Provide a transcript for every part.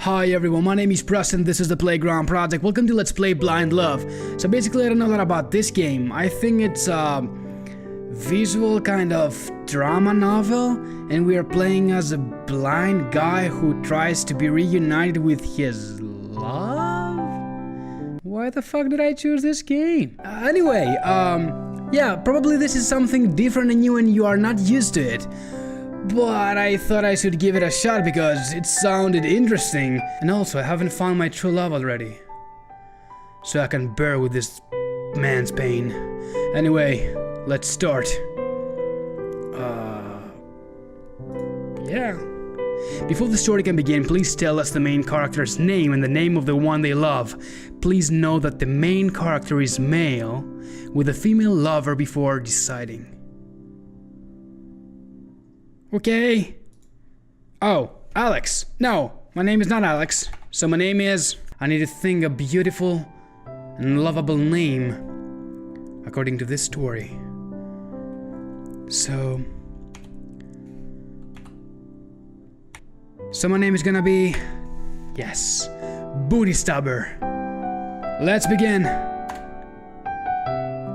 Hi everyone, my name is Preston, this is the Playground Project. Welcome to Let's Play Blind Love. So basically I don't know that about this game. I think it's a visual kind of drama novel, and we are playing as a blind guy who tries to be reunited with his love? Why the fuck did I choose this game? Anyway, yeah, probably this is something different and new and you are not used to it. But I thought I should give it a shot because it sounded interesting. And also, I haven't found my true love already. So I can bear with this man's pain. Anyway, let's start. Yeah. Before the story can begin, please tell us the main character's name and the name of the one they love. Please know that the main character is male, with a female lover before deciding. Okay. Oh, Alex. No, my name is not Alex. So my name is... I need to think a beautiful and lovable name, according to this story. So my name is gonna be... Yes. Bootystabber. Let's begin.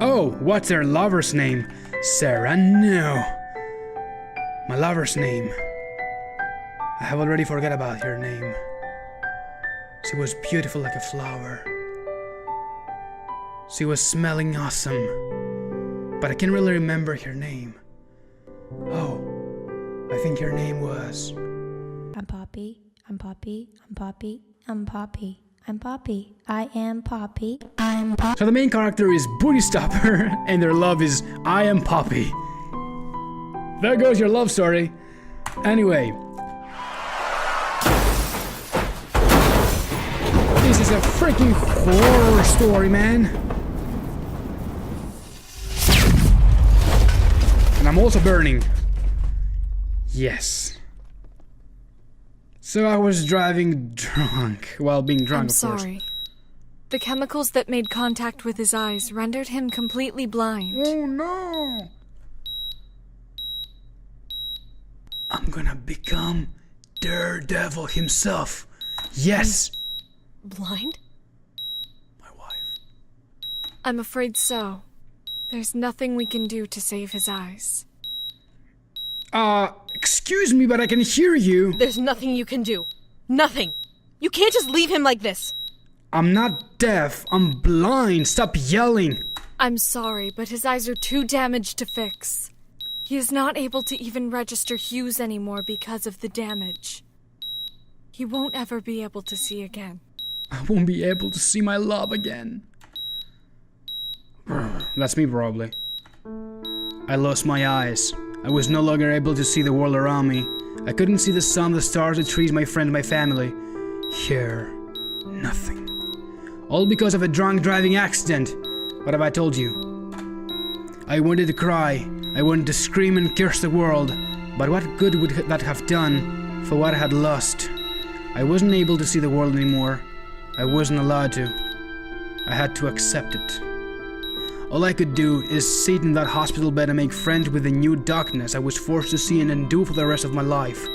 Oh, what's their lover's name? Sarah, no. My lover's name. I have already forgot about her name. She was beautiful like a flower. She was smelling awesome. But I can't really remember her name. Oh, I think her name was... I'm Poppy, I'm Poppy, I'm Poppy, I'm Poppy, I'm Poppy, I am Poppy, I'm Poppy. So the main character is Bootystapper, and their love is I am Poppy. There goes your love story. Anyway. This is a freaking horror story, man. And I'm also burning. Yes. So I was driving drunk, while being drunk, I'm of course. sorry. The chemicals that made contact with his eyes rendered him completely blind. Oh no! I'm gonna become Daredevil himself. Yes! Blind? My wife. I'm afraid so. There's nothing we can do to save his eyes. Excuse me, but I can hear you. There's nothing you can do. Nothing. You can't just leave him like this. I'm not deaf. I'm blind. Stop yelling. I'm sorry, but his eyes are too damaged to fix. He is not able to even register hues anymore because of the damage. He won't ever be able to see again. I won't be able to see my love again. That's me, probably. I lost my eyes. I was no longer able to see the world around me. I couldn't see the sun, the stars, the trees, my friends, my family. Hear nothing. All because of a drunk driving accident. What have I told you? I wanted to cry. I wanted to scream and curse the world. But what good would that have done for what I had lost? I wasn't able to see the world anymore. I wasn't allowed to. I had to accept it. All I could do is sit in that hospital bed and make friends with the new darkness I was forced to see and endure for the rest of my life.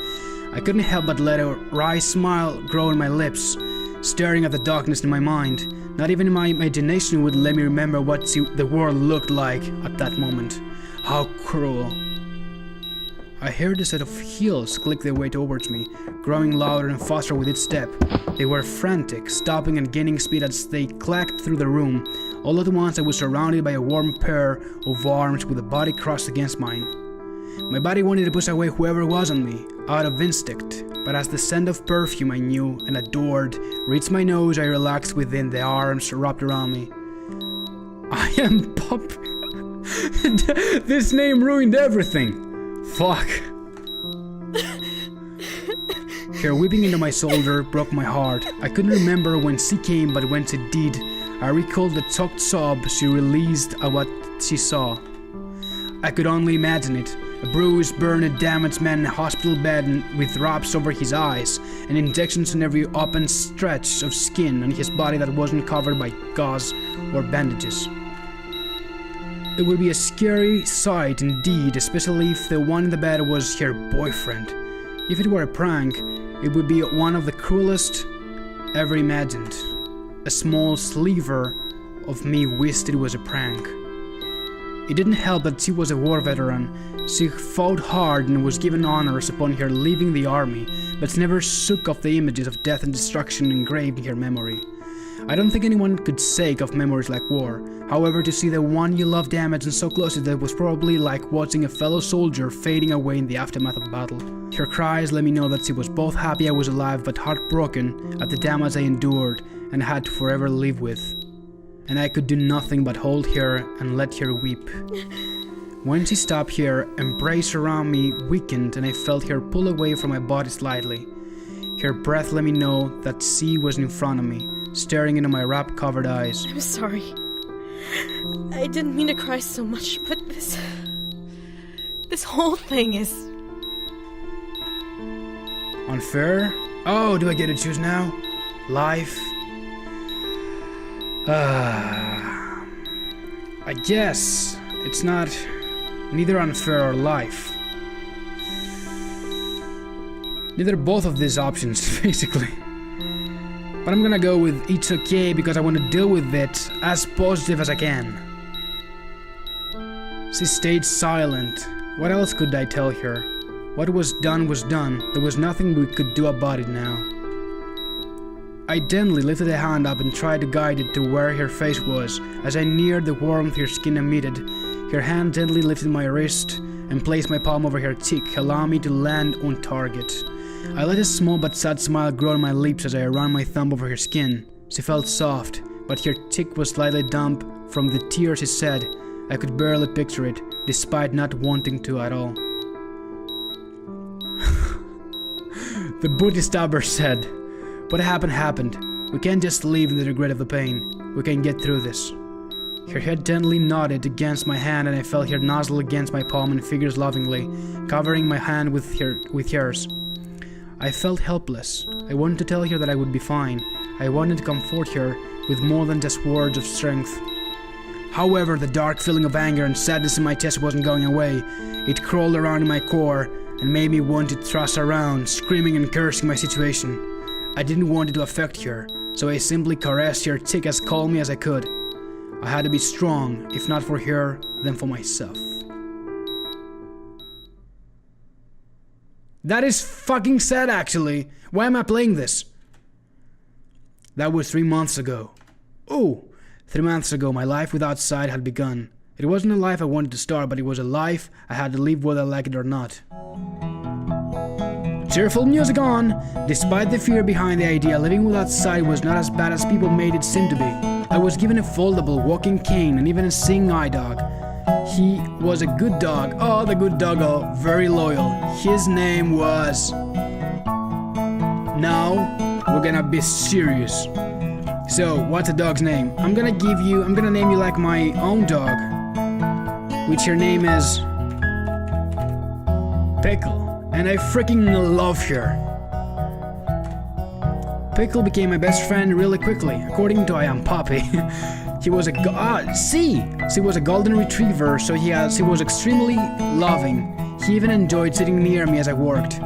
I couldn't help but let a wry smile grow on my lips, staring at the darkness in my mind. Not even my imagination would let me remember what the world looked like at that moment. How cruel. I heard a set of heels click their way towards me, growing louder and faster with each step. They were frantic, stopping and gaining speed as they clacked through the room. All at once I was surrounded by a warm pair of arms with a body crossed against mine. My body wanted to push away whoever was on me, out of instinct, but as the scent of perfume I knew and adored reached my nose, I relaxed within the arms wrapped around me. I am Poppy. This name ruined everything. Fuck. Her weeping into my shoulder broke my heart. I couldn't remember when she came, but when she did, I recalled the choked sob she released at what she saw. I could only imagine it. A bruised, burned, damaged man in a hospital bed with wraps over his eyes and injections in every open stretch of skin on his body that wasn't covered by gauze or bandages. It would be a scary sight indeed, especially if the one in the bed was her boyfriend. If it were a prank, it would be one of the cruelest ever imagined. A small sliver of me wished it was a prank. It didn't help that she was a war veteran. She fought hard and was given honors upon her leaving the army, but never shook off the images of death and destruction engraved in her memory. I don't think anyone could shake off memories like war. However, to see the one you love damaged and so close to death was probably like watching a fellow soldier fading away in the aftermath of battle. Her cries let me know that she was both happy I was alive but heartbroken at the damage I endured and had to forever live with. And I could do nothing but hold her and let her weep. When she stopped, her embrace around me weakened and I felt her pull away from my body slightly. Her breath let me know that she was in front of me, staring into my wrap-covered eyes. I'm sorry. I didn't mean to cry so much, but this whole thing is... Unfair? Oh, do I get to choose now? Life? I guess it's not neither unfair or life. Neither both of these options, basically. But I'm gonna go with it's okay because I want to deal with it as positive as I can. She stayed silent. What else could I tell her? What was done was done. There was nothing we could do about it now. I gently lifted a hand up and tried to guide it to where her face was. As I neared the warmth her skin emitted, her hand gently lifted my wrist and placed my palm over her cheek, allowing me to land on target. I let a small but sad smile grow on my lips as I ran my thumb over her skin. She felt soft, but her cheek was slightly damp from the tears she shed. I could barely picture it, despite not wanting to at all. The bootystabber said, "What happened happened. We can't just live in the regret of the pain. We can get through this." Her head gently nodded against my hand and I felt her nuzzle against my palm and fingers lovingly, covering my hand with hers. I felt helpless. I wanted to tell her that I would be fine. I wanted to comfort her with more than just words of strength. However, the dark feeling of anger and sadness in my chest wasn't going away. It crawled around in my core and made me want to thrust around, screaming and cursing my situation. I didn't want it to affect her, so I simply caressed her cheek as calmly as I could. I had to be strong, if not for her, then for myself. That is fucking sad, actually. Why am I playing this? That was 3 months ago. Oh, 3 months ago, my life without sight had begun. It wasn't a life I wanted to start, but it was a life I had to live whether I like it or not. Cheerful music on! Despite the fear behind the idea, living without sight was not as bad as people made it seem to be. I was given a foldable walking cane and even a seeing eye dog. He was a good dog. Oh, the good doggo. Very loyal. His name was... Now, we're gonna be serious. So, what's the dog's name? I'm gonna name you like my own dog. Which her name is... Pickle. And I freaking love her. Pickle became my best friend really quickly, according to I Am Poppy. He was a she was a golden retriever, so he was extremely loving. He even enjoyed sitting near me as I worked.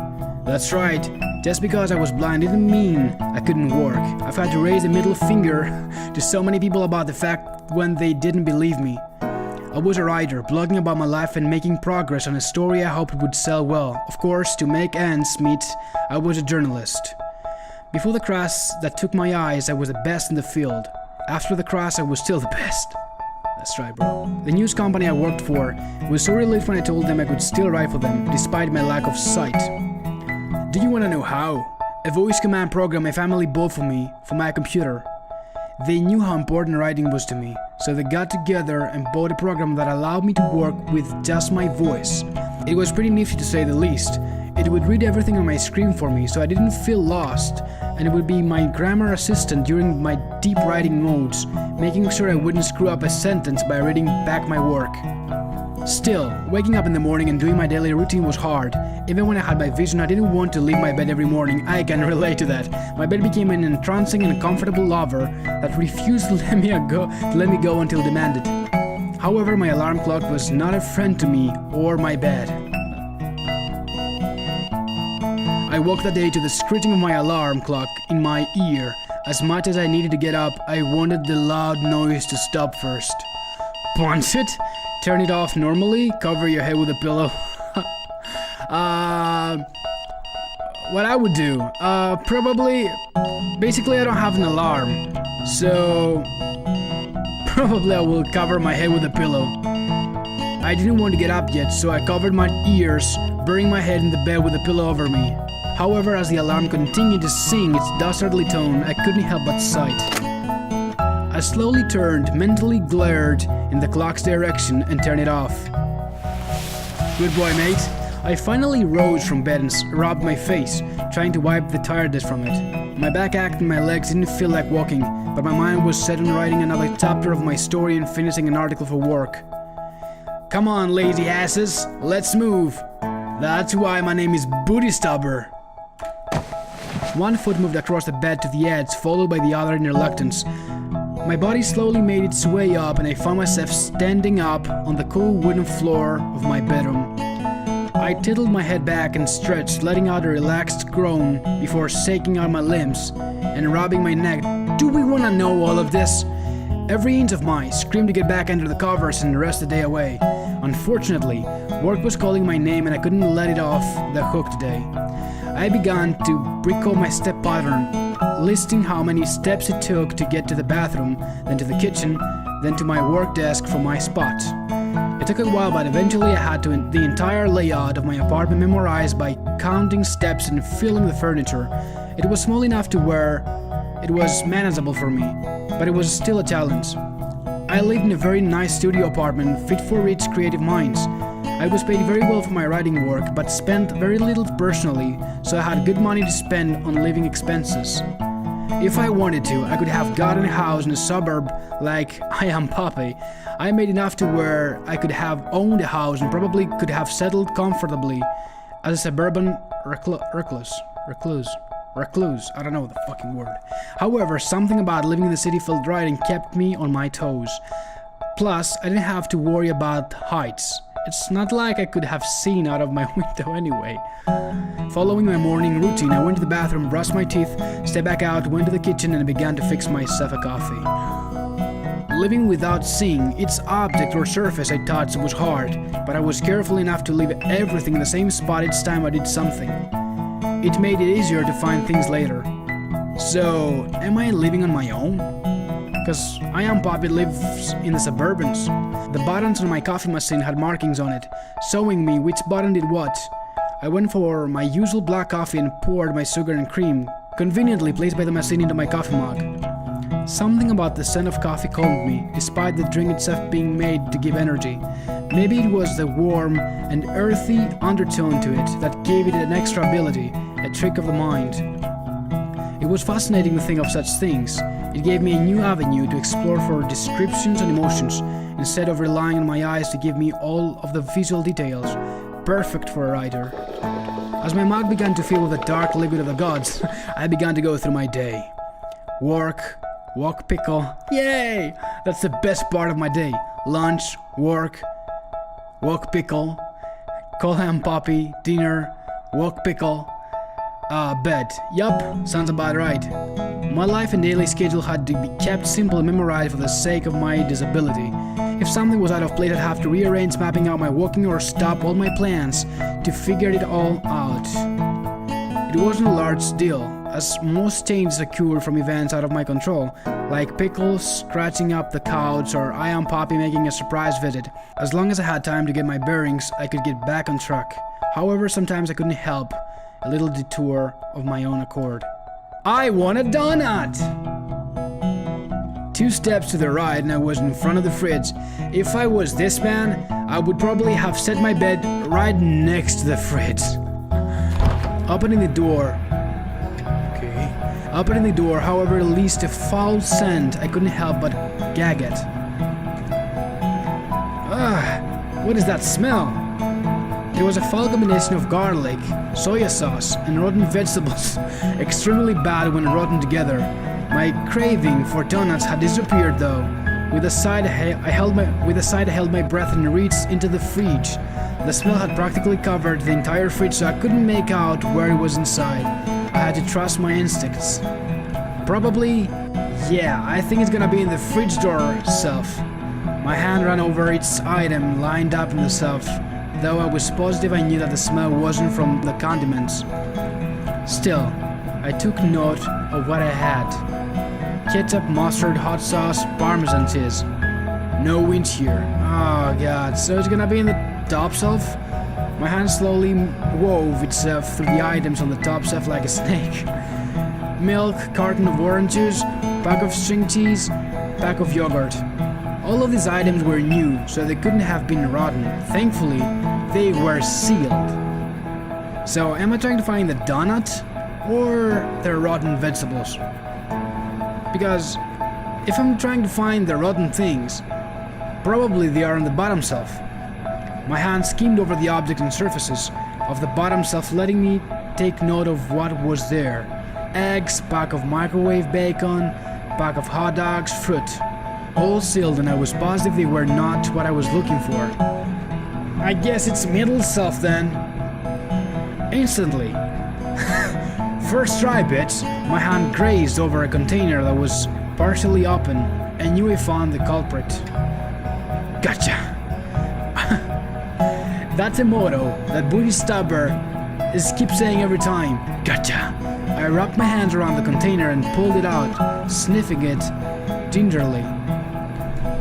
That's right, just because I was blind didn't mean I couldn't work. I've had to raise a middle finger to so many people about the fact when they didn't believe me. I was a writer, blogging about my life and making progress on a story I hoped would sell well. Of course, to make ends meet, I was a journalist. Before the crash that took my eyes, I was the best in the field. After the crash, I was still the best. That's right, bro. The news company I worked for was so relieved when I told them I could still write for them, despite my lack of sight. Do you want to know how? A voice command program my family bought for me, for my computer. They knew how important writing was to me, so they got together and bought a program that allowed me to work with just my voice. It was pretty nifty to say the least. It would read everything on my screen for me, so I didn't feel lost, and it would be my grammar assistant during my deep writing modes, making sure I wouldn't screw up a sentence by reading back my work. Still, waking up in the morning and doing my daily routine was hard. Even when I had my vision, I didn't want to leave my bed every morning. I can relate to that. My bed became an entrancing and comfortable lover that refused to let me go until demanded. However, my alarm clock was not a friend to me or my bed. I woke that day to the screeching of my alarm clock in my ear. As much as I needed to get up, I wanted the loud noise to stop first. Punch it? Turn it off normally? Cover your head with a pillow? What I would do? Probably... Basically, I don't have an alarm. So... Probably I will cover my head with a pillow. I didn't want to get up yet, so I covered my ears, burying my head in the bed with a pillow over me. However, as the alarm continued to sing its dastardly tone, I couldn't help but sigh. I slowly turned, mentally glared in the clock's direction, and turned it off. Good boy, mate. I finally rose from bed and rubbed my face, trying to wipe the tiredness from it. My back ached and my legs didn't feel like walking, but my mind was set on writing another chapter of my story and finishing an article for work. Come on, lazy asses, let's move. That's why my name is bootystabber. One foot moved across the bed to the edge, followed by the other in reluctance. My body slowly made its way up, and I found myself standing up on the cool wooden floor of my bedroom. I tilted my head back and stretched, letting out a relaxed groan before shaking out my limbs and rubbing my neck. Do we want to know all of this? Every inch of me screamed to get back under the covers and rest the day away. Unfortunately, work was calling my name and I couldn't let it off the hook today. I began to recall my step pattern, listing how many steps it took to get to the bathroom, then to the kitchen, then to my work desk from my spot. It took a while, but eventually I had the entire layout of my apartment memorized by counting steps and feeling the furniture. It was small enough to where it was manageable for me, but it was still a challenge. I lived in a very nice studio apartment fit for rich creative minds. I was paid very well for my writing work, but spent very little personally, so I had good money to spend on living expenses. If I wanted to, I could have gotten a house in a suburb like I am Poppy. I made enough to where I could have owned a house and probably could have settled comfortably as a suburban recluse. I don't know the fucking word. However, something about living in the city felt right and kept me on my toes. Plus, I didn't have to worry about heights. It's not like I could have seen out of my window anyway. Following my morning routine, I went to the bathroom, brushed my teeth, stepped back out, went to the kitchen and began to fix myself a coffee. Living without seeing its object or surface I thought was hard, but I was careful enough to leave everything in the same spot each time I did something. It made it easier to find things later. So, am I living on my own? Because I am Poppy lives in the suburbans. The buttons on my coffee machine had markings on it, showing me which button did what. I went for my usual black coffee and poured my sugar and cream, conveniently placed by the machine, into my coffee mug. Something about the scent of coffee calmed me, despite the drink itself being made to give energy. Maybe it was the warm and earthy undertone to it that gave it an extra ability, a trick of the mind. It was fascinating to think of such things. It gave me a new avenue to explore for descriptions and emotions, instead of relying on my eyes to give me all of the visual details. Perfect for a writer. As my mug began to fill with the dark liquid of the gods, I began to go through my day. Work, walk, pickle. Yay! That's the best part of my day. Lunch, work, walk, pickle, call ham Poppy, dinner, walk, pickle, bed. Yup, sounds about right. My life and daily schedule had to be kept simple and memorized for the sake of my disability. If something was out of place, I'd have to rearrange, mapping out my walking or stop all my plans to figure it all out. It wasn't a large deal, as most changes occurred from events out of my control, like Pickles scratching up the couch or I Am Poppy making a surprise visit. As long as I had time to get my bearings, I could get back on track. However, sometimes I couldn't help a little detour of my own accord. I want a donut! 2 steps to the right and I was in front of the fridge. If I was this man, I would probably have set my bed right next to the fridge. Opening the door, however, released a foul scent I couldn't help but gag at. What is that smell? It was a foul combination of garlic, soy sauce, and rotten vegetables, extremely bad when rotten together. My craving for donuts had disappeared though. With a sigh I held my breath and reached into the fridge. The smell had practically covered the entire fridge, so I couldn't make out where it was inside. I had to trust my instincts. Probably, yeah, I think it's gonna be in the fridge door shelf. My hand ran over each item lined up in the shelf, though I was positive I knew that the smell wasn't from the condiments. Still, I took note of what I had. Ketchup, mustard, hot sauce, parmesan cheese. No winch here. Oh god, so it's gonna be in the top shelf? My hand slowly wove itself through the items on the top shelf like a snake. Milk, carton of orange juice, pack of string cheese, pack of yogurt. All of these items were new, so they couldn't have been rotten. Thankfully, they were sealed. So, am I trying to find the donut or the rotten vegetables? Because if I'm trying to find the rotten things, probably they are on the bottom shelf. My hand skimmed over the objects and surfaces of the bottom shelf, letting me take note of what was there. Eggs, pack of microwave bacon, pack of hot dogs, fruit. All sealed, and I was positive they were not what I was looking for. I guess it's middle shelf then. Instantly. First try, bitch. My hand grazed over a container that was partially open. I knew I found the culprit. Gotcha. That's a motto that bootystabber keeps saying every time. Gotcha. I wrapped my hands around the container and pulled it out, sniffing it gingerly.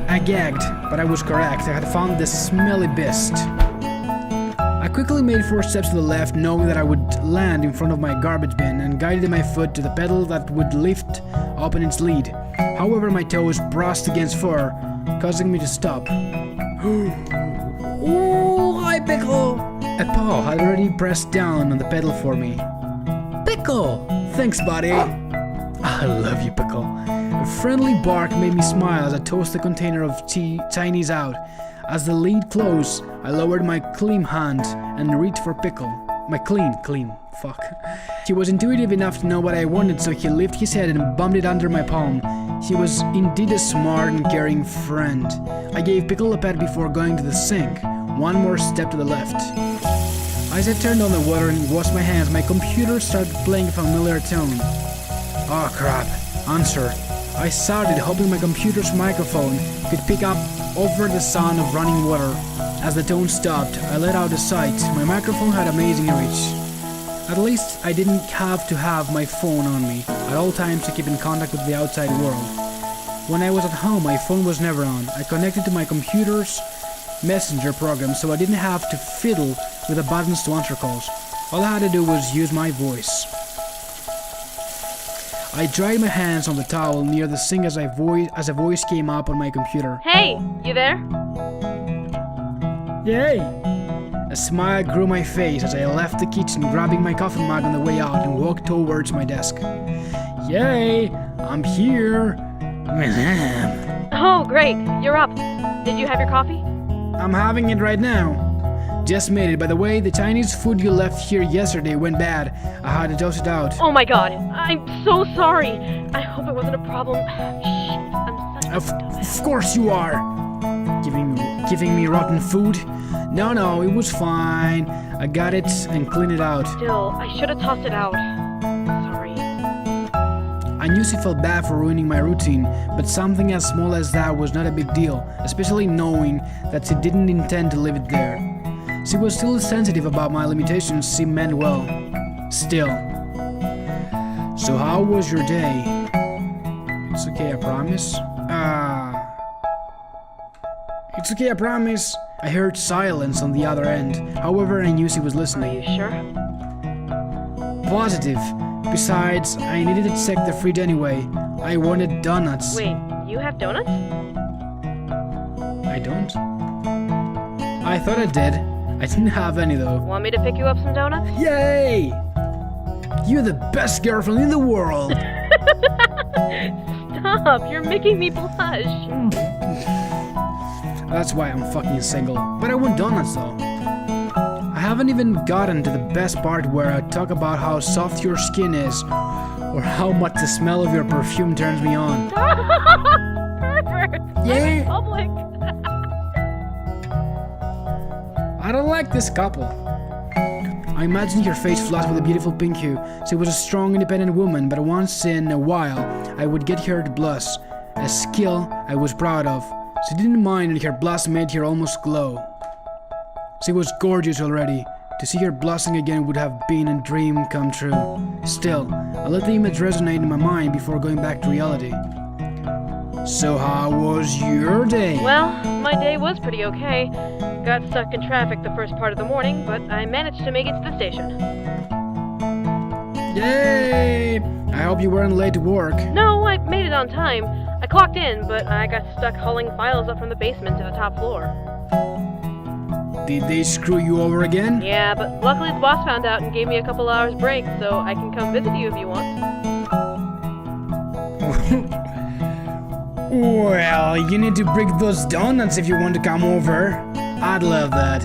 I gagged, but I was correct. I had found the smelly beast. I quickly made 4 steps to the left, knowing that I would land in front of my garbage bin, and guided my foot to the pedal that would lift open its lid. However, my toes brushed against fur, causing me to stop. Oh, hi, Pickle! A paw had already pressed down on the pedal for me. Pickle! Thanks, buddy! I love you, Pickle. A friendly bark made me smile as I tossed the container of Chinese out. As the lid closed, I lowered my clean hand and reached for Pickle. My clean, fuck. He was intuitive enough to know what I wanted, so he lifted his head and bumped it under my palm. He was indeed a smart and caring friend. I gave Pickle a pat before going to the sink. One more step to the left. As I turned on the water and washed my hands, my computer started playing a familiar tone. Oh crap, answer. I shouted, hoping my computer's microphone could pick up over the sound of running water. As the tone stopped, I let out a sigh. My microphone had amazing reach. At least I didn't have to have my phone on me at all times to keep in contact with the outside world. When I was at home, my phone was never on. I connected to my computer's messenger program, so I didn't have to fiddle with the buttons to answer calls. All I had to do was use my voice. I dried my hands on the towel near the sink as a voice came up on my computer. Hey, you there? Yay! A smile grew my face as I left the kitchen, grabbing my coffee mug on the way out and walked towards my desk. Yay! I'm here! Oh, great. You're up. Did you have your coffee? I'm having it right now. Just made it. By the way, the Chinese food you left here yesterday went bad. I had to toss it out. Oh my god. I'm so sorry. I hope it wasn't a problem. Shit, I'm such a dumbass. Of course you are! Giving me rotten food? No, it was fine. I got it and cleaned it out. Still, I should have tossed it out. Sorry. I knew she felt bad for ruining my routine, but something as small as that was not a big deal, especially knowing that she didn't intend to leave it there. She was still sensitive about my limitations. She meant well. Still. So how was your day? It's okay, I promise. It's okay, I promise. I heard silence on the other end. However, I knew she was Are listening. you sure? Positive. Besides, I needed to check the fridge anyway. I wanted donuts. Wait, you have donuts? I don't? I thought I did. I didn't have any though. Want me to pick you up some donuts? Yay! You're the best girlfriend in the world! Stop, you're making me blush. That's why I'm fucking single. But I want donuts though. I haven't even gotten to the best part where I talk about how soft your skin is, or how much the smell of your perfume turns me on. Perfect. Yeah. I'm in public. I don't like this couple. I imagined her face flushed with a beautiful pink hue. She was a strong, independent woman, but once in a while, I would get her to blush, a skill I was proud of. She didn't mind, and her blush made her almost glow. She was gorgeous already. To see her blushing again would have been a dream come true. Still, I let the image resonate in my mind before going back to reality. So how was your day? Well, my day was pretty okay. Got stuck in traffic the first part of the morning, but I managed to make it to the station. Yay! I hope you weren't late to work. No, I made it on time. I clocked in, but I got stuck hauling files up from the basement to the top floor. Did they screw you over again? Yeah, but luckily the boss found out and gave me a couple hours break, so I can come visit you if you want. Well, you need to break those donuts if you want to come over. I'd love that.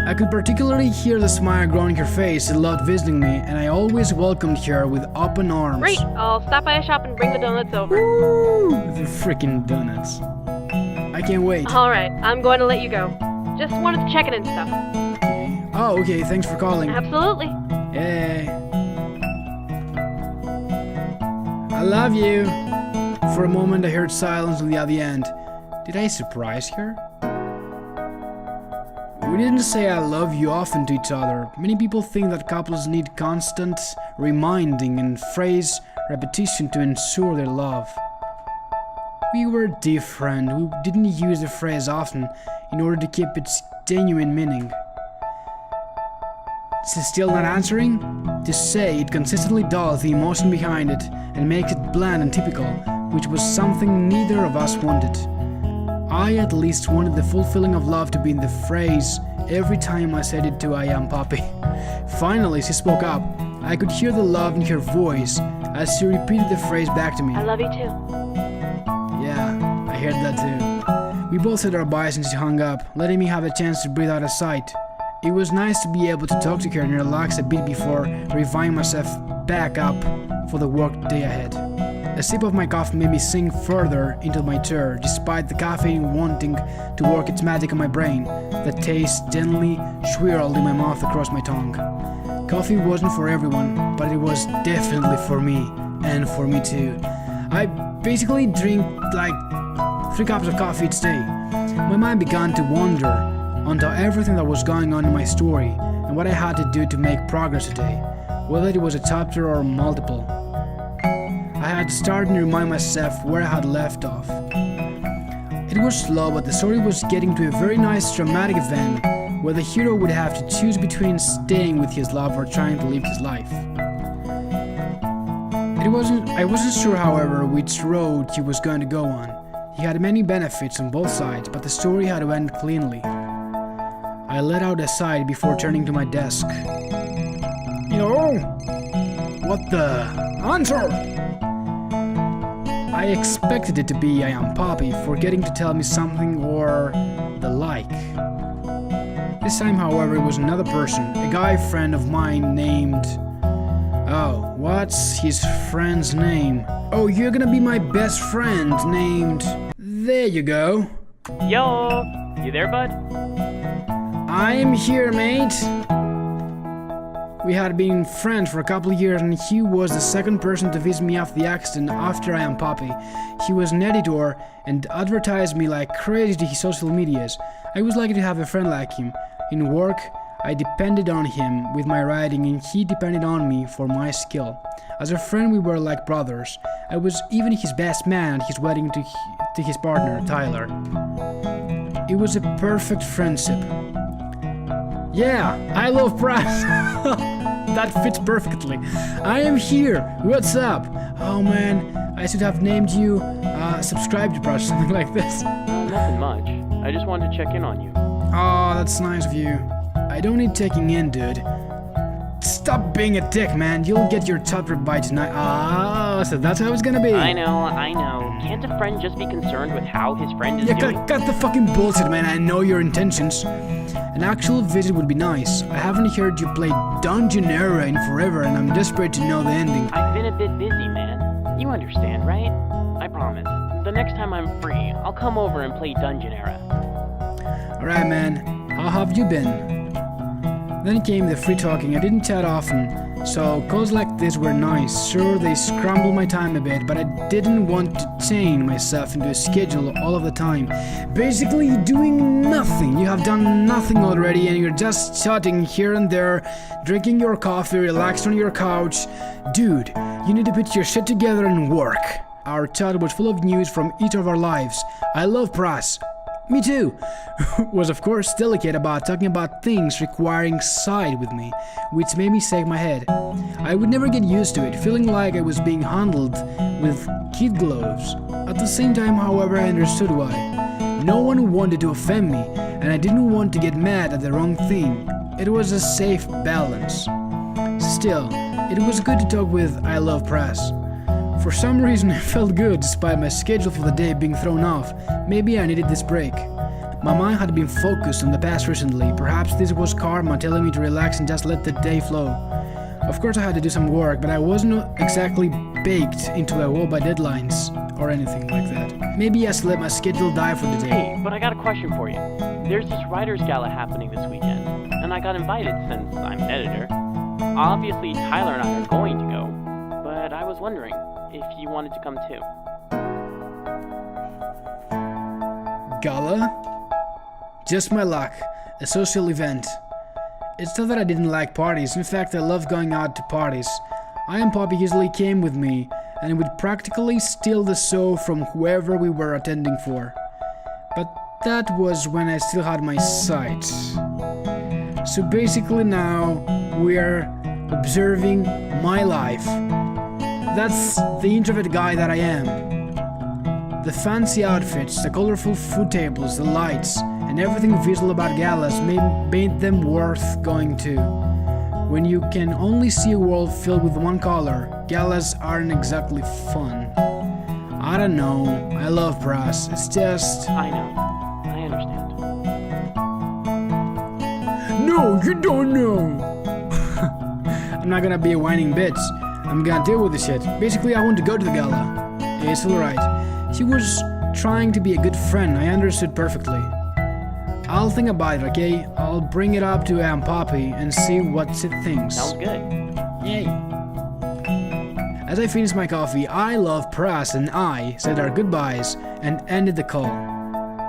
I could particularly hear the smile growing on her face. She loved visiting me, and I always welcomed her with open arms. Great, I'll stop by a shop and bring the donuts over. Woo! The freaking donuts. I can't wait. Alright, I'm going to let you go. Just wanted to check in and stuff. Okay. Oh, okay, thanks for calling. Absolutely. Yay. I love you. For a moment I heard silence on the other end. Did I surprise her? We didn't say I love you often to each other. Many people think that couples need constant reminding and phrase repetition to ensure their love. We were different. We didn't use the phrase often in order to keep its genuine meaning. She's still not answering? To say it consistently dulls the emotion behind it and makes it bland and typical, which was something neither of us wanted. I at least wanted the full feeling of love to be in the phrase every time I said it to I am Poppy. Finally, she spoke up. I could hear the love in her voice as she repeated the phrase back to me. I love you too. Yeah, I heard that too. We both said our byes and she hung up, letting me have a chance to breathe out of sight. It was nice to be able to talk to her and relax a bit before reviving myself back up for the work day ahead. A sip of my coffee made me sink further into my chair, despite the caffeine wanting to work its magic on my brain. The taste gently swirled in my mouth across my tongue. Coffee wasn't for everyone, but it was definitely for me, and for me too. I basically drink like 3 cups of coffee each day. My mind began to wander onto everything that was going on in my story and what I had to do to make progress today, whether it was a chapter or multiple. I had started to remind myself where I had left off. It was slow, but the story was getting to a very nice dramatic event where the hero would have to choose between staying with his love or trying to live his life. I wasn't sure, however, which road he was going to go on. He had many benefits on both sides, but the story had to end cleanly. I let out a sigh before turning to my desk. Yo! What the? Answer! I expected it to be I am Poppy, forgetting to tell me something or the like. This time, however, it was another person, a guy friend of mine named... Oh, what's his friend's name? Oh, you're gonna be my best friend named... There you go. Yo, you there, bud? I'm here, mate. We had been friends for a couple of years, and he was the second person to visit me after the accident after I am Poppy. He was an editor and advertised me like crazy to his social medias. I was lucky to have a friend like him. In work, I depended on him with my writing, and he depended on me for my skill. As a friend, we were like brothers. I was even his best man at his wedding to his partner, Tyler. It was a perfect friendship. Yeah, I love press. That fits perfectly. I am here. What's up? Oh man, I should have named you subscribe to Brush, something like this. Nothing much. I just wanted to check in on you. Oh, that's nice of you. I don't need checking in, dude. Stop being a dick, man. You'll get your top rib by tonight. Ah, so that's how it's gonna be. I know. Can't a friend just be concerned with how his friend is doing? Cut the fucking bullshit, man. I know your intentions. An actual visit would be nice. I haven't heard you play Dungeonera in forever, and I'm desperate to know the ending. I've been a bit busy, man. You understand, right? I promise. The next time I'm free, I'll come over and play Dungeonera. Alright, man. How have you been? Then came the free talking. I didn't chat often, so calls like this were nice. Sure, they scrambled my time a bit, but I didn't want to chain myself into a schedule all of the time. Basically doing nothing. You have done nothing already and you're just chatting here and there, drinking your coffee, relaxed on your couch. Dude, you need to put your shit together and work. Our chat was full of news from each of our lives. I love press. Me too. Was of course delicate about talking about things requiring side with me, which made me shake my head. I would never get used to it, feeling like I was being handled with kid gloves. At the same time, however, I understood why. No one wanted to offend me, and I didn't want to get mad at the wrong thing. It was a safe balance. Still, it was good to talk with I Love Press. For some reason it felt good despite my schedule for the day being thrown off. Maybe I needed this break. My mind had been focused on the past recently. Perhaps this was karma telling me to relax and just let the day flow. Of course I had to do some work, but I wasn't exactly baked into a wall by deadlines or anything like that. Maybe I just let my schedule die for the day. Hey, but I got a question for you. There's this writers gala happening this weekend, and I got invited since I'm an editor. Obviously Tyler and I are going to go, but I was wondering if you wanted to come too. Gala? Just my luck. A social event. It's not that I didn't like parties. In fact, I love going out to parties. I and Poppy usually came with me, and would practically steal the show from whoever we were attending for. But that was when I still had my sights. So basically now, we're observing my life. That's the introvert guy that I am. The fancy outfits, the colorful food tables, the lights, and everything visual about galas made them worth going to. When you can only see a world filled with one color, galas aren't exactly fun. I don't know, I love brass, it's just... I know, I understand. No, you don't know! I'm not gonna be a whining bitch. I'm gonna deal with this shit. Basically, I want to go to the gala. It's alright. She was trying to be a good friend, I understood perfectly. I'll think about it, okay? I'll bring it up to Aunt Poppy and see what she thinks. Sounds good. Yay. As I finished my coffee, I Love Press and I said our goodbyes and ended the call.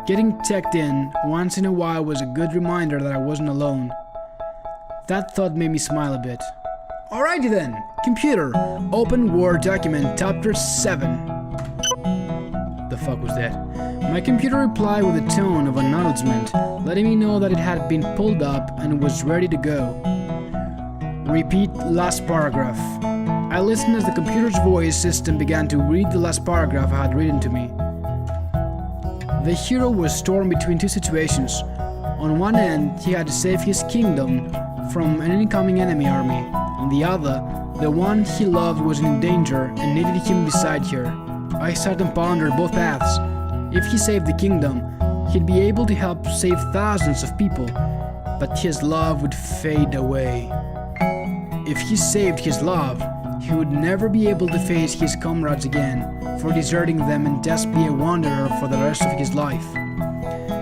Getting checked in once in a while was a good reminder that I wasn't alone. That thought made me smile a bit. Alrighty then, computer, open Word document chapter 7. The fuck was that? My computer replied with a tone of acknowledgement, letting me know that it had been pulled up and was ready to go. Repeat last paragraph. I listened as the computer's voice system began to read the last paragraph I had written to me. The hero was torn between two situations. On one end, he had to save his kingdom from an incoming enemy army. On the other, the one he loved was in danger and needed him beside her. I sat and pondered both paths. If he saved the kingdom, he'd be able to help save thousands of people, but his love would fade away. If he saved his love, he would never be able to face his comrades again, for deserting them and just be a wanderer for the rest of his life.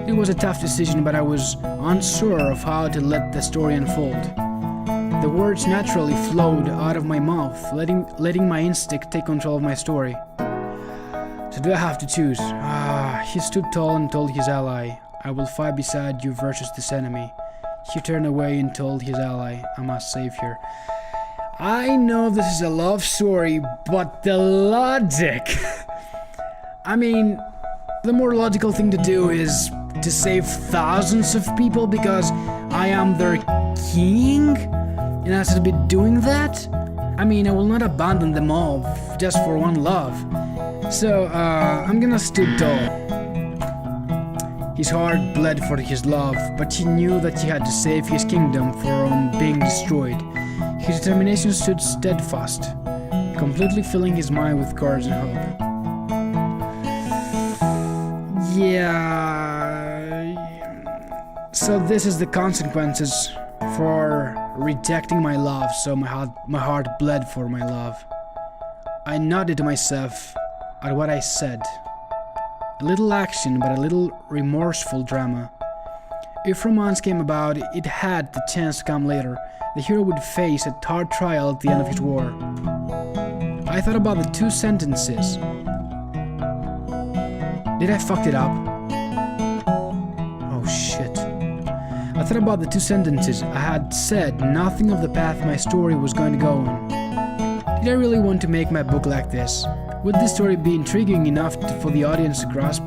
It was a tough decision, but I was unsure of how to let the story unfold. The words naturally flowed out of my mouth, letting my instinct take control of my story. So do I have to choose? He stood tall and told his ally, I will fight beside you versus this enemy. He turned away and told his ally, I must save her. I know this is a love story, but the logic... I mean, the more logical thing to do is to save thousands of people because I am their king? And I should be doing that? I mean, I will not abandon them all just for one love. So, I'm gonna stood tall. His heart bled for his love, but he knew that he had to save his kingdom from being destroyed. His determination stood steadfast, completely filling his mind with courage and hope. Yeah... So this is the consequences for rejecting my love, so my heart bled for my love. I nodded to myself at what I said. A little action, but a little remorseful drama. If romance came about, it had the chance to come later. The hero would face a hard trial at the end of his war. I thought about the 2 sentences. Did I fuck it up? Oh shit. I thought about the 2 sentences. I had said nothing of the path my story was going to go on. Did I really want to make my book like this? Would this story be intriguing enough for the audience to grasp?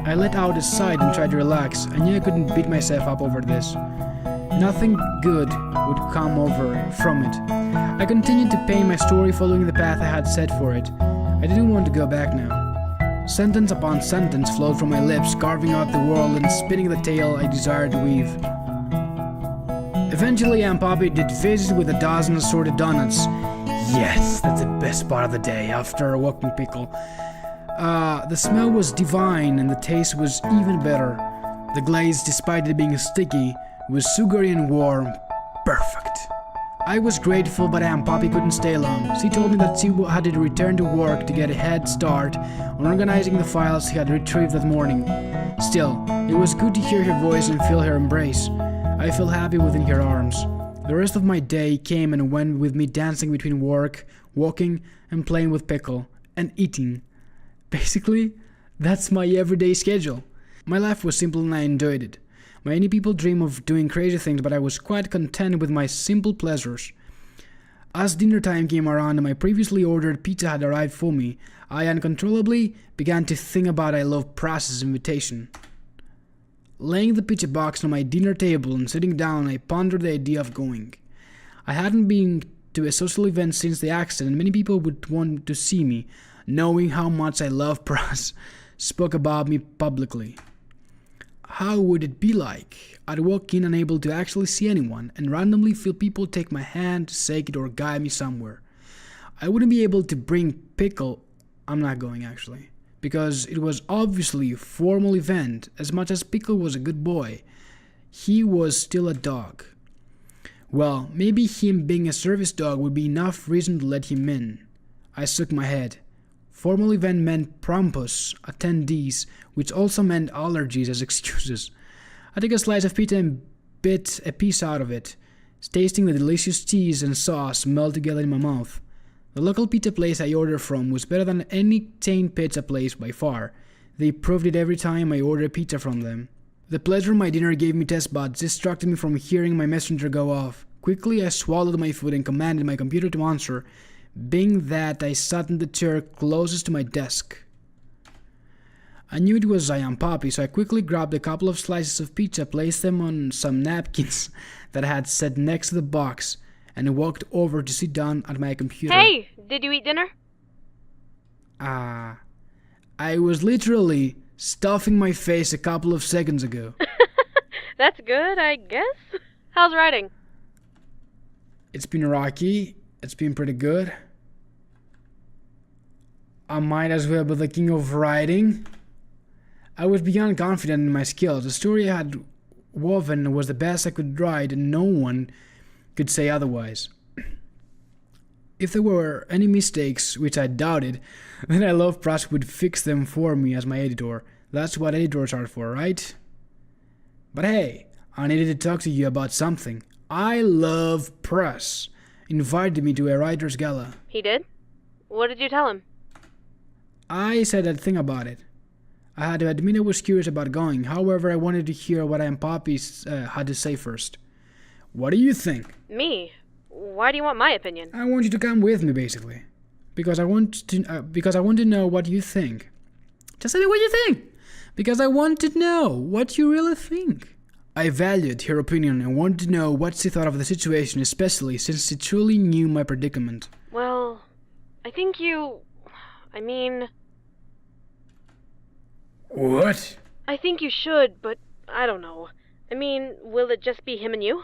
I let out a sigh and tried to relax. I knew I couldn't beat myself up over this. Nothing good would come over from it. I continued to paint my story following the path I had set for it. I didn't want to go back now. Sentence upon sentence flowed from my lips, carving out the world and spinning the tale I desired to weave. Eventually, Aunt Poppy did visit with a dozen assorted donuts. Yes, that's the best part of the day after a walking pickle. The smell was divine and the taste was even better. The glaze, despite it being sticky, was sugary and warm. Perfect. I was grateful, but Aunt Poppy couldn't stay long. She told me that she had to return to work to get a head start on organizing the files she had retrieved that morning. Still, it was good to hear her voice and feel her embrace. I felt happy within her arms. The rest of my day came and went with me dancing between work, walking, and playing with Pickle, and eating. Basically, that's my everyday schedule. My life was simple and I enjoyed it. Many people dream of doing crazy things, but I was quite content with my simple pleasures. As dinner time came around and my previously ordered pizza had arrived for me, I uncontrollably began to think about I Love Press's invitation. Laying the pizza box on my dinner table and sitting down, I pondered the idea of going. I hadn't been to a social event since the accident, and many people would want to see me, knowing how much I love Press spoke about me publicly. How would it be like? I'd walk in unable to actually see anyone and randomly feel people take my hand, shake it, or guide me somewhere. I wouldn't be able to bring Pickle. I'm not going actually, because it was obviously a formal event. As much as Pickle was a good boy, he was still a dog. Well, maybe him being a service dog would be enough reason to let him in. I shook my head. Formal event meant pompous attendees, which also meant allergies as excuses. I took a slice of pizza and bit a piece out of it, tasting the delicious cheese and sauce melt together in my mouth. The local pizza place I ordered from was better than any chain pizza place by far. They proved it every time I ordered pizza from them. The pleasure my dinner gave me taste buds distracted me from hearing my messenger go off. Quickly I swallowed my food and commanded my computer to answer. Being that I sat in the chair closest to my desk. I knew it was Aunt Poppy, so I quickly grabbed a couple of slices of pizza, placed them on some napkins that I had set next to the box, and walked over to sit down at my computer. Hey, did you eat dinner? I was literally stuffing my face a couple of seconds ago. That's good, I guess. How's writing? It's been rocky. It's been pretty good. I might as well be the king of writing. I was beyond confident in my skills. The story I had woven was the best I could write, and no one could say otherwise. If there were any mistakes, which I doubted, then I Love Press would fix them for me as my editor. That's what editors are for, right? But hey, I needed to talk to you about something. I Love Press invited me to a writer's gala. He did? What did you tell him? I said I'd think about it. I had to admit I was curious about going. However, I wanted to hear what Aunt Poppy had to say first. What do you think? Me? Why do you want my opinion? I want you to come with me, basically, because I want to know what you think. Just tell me what you think, because I want to know what you really think. I valued her opinion and wanted to know what she thought of the situation, especially since she truly knew my predicament. Well, I think What? I think you should, but I don't know. Will it just be him and you?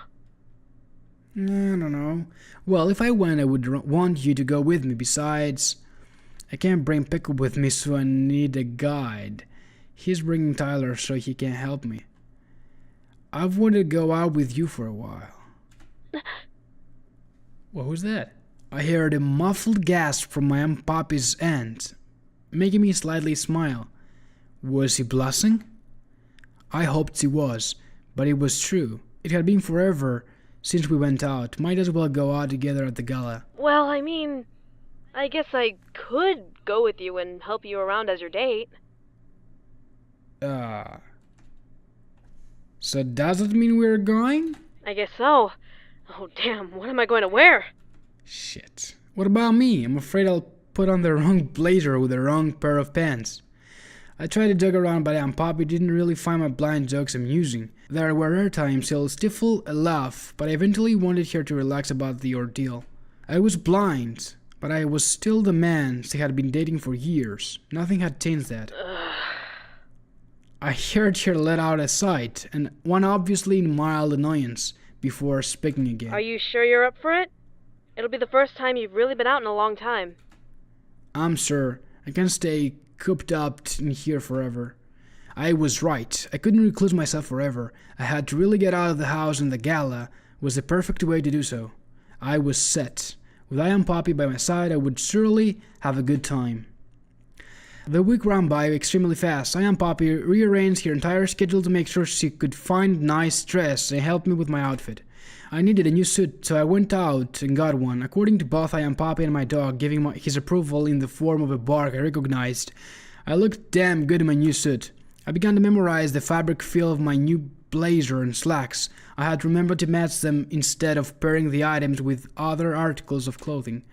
I don't know. Well, if I went, I would want you to go with me. Besides, I can't bring Pickle with me, so I need a guide. He's bringing Tyler, so he can't help me. I've wanted to go out with you for a while. What was that? I heard a muffled gasp from my Aunt Poppy's end, making me slightly smile. Was he blushing? I hoped it was, but it was true. It had been forever since we went out. Might as well go out together at the gala. Well, I mean, I guess I could go with you and help you around as your date. So does it mean we're going? I guess so. Oh, damn, what am I going to wear? Shit. What about me? I'm afraid I'll put on the wrong blazer with the wrong pair of pants. I tried to joke around, but Aunt Poppy didn't really find my blind jokes amusing. There were rare times he'll stifle a laugh, but I eventually wanted her to relax about the ordeal. I was blind, but I was still the man she had been dating for years. Nothing had changed that. I heard her let out a sigh, and one obviously mild annoyance, before speaking again. Are you sure you're up for it? It'll be the first time you've really been out in a long time. I'm sure. I can't stay cooped up in here forever. I was right. I couldn't recluse myself forever. I had to really get out of the house, and the gala was the perfect way to do so. I was set. With Aunt Poppy by my side, I would surely have a good time. The week ran by extremely fast. Aunt Poppy rearranged her entire schedule to make sure she could find a nice dress and help me with my outfit. I needed a new suit, so I went out and got one. According to both Aunt Poppy and my dog, giving his approval in the form of a bark I recognized, I looked damn good in my new suit. I began to memorize the fabric feel of my new blazer and slacks. I had remembered to match them instead of pairing the items with other articles of clothing.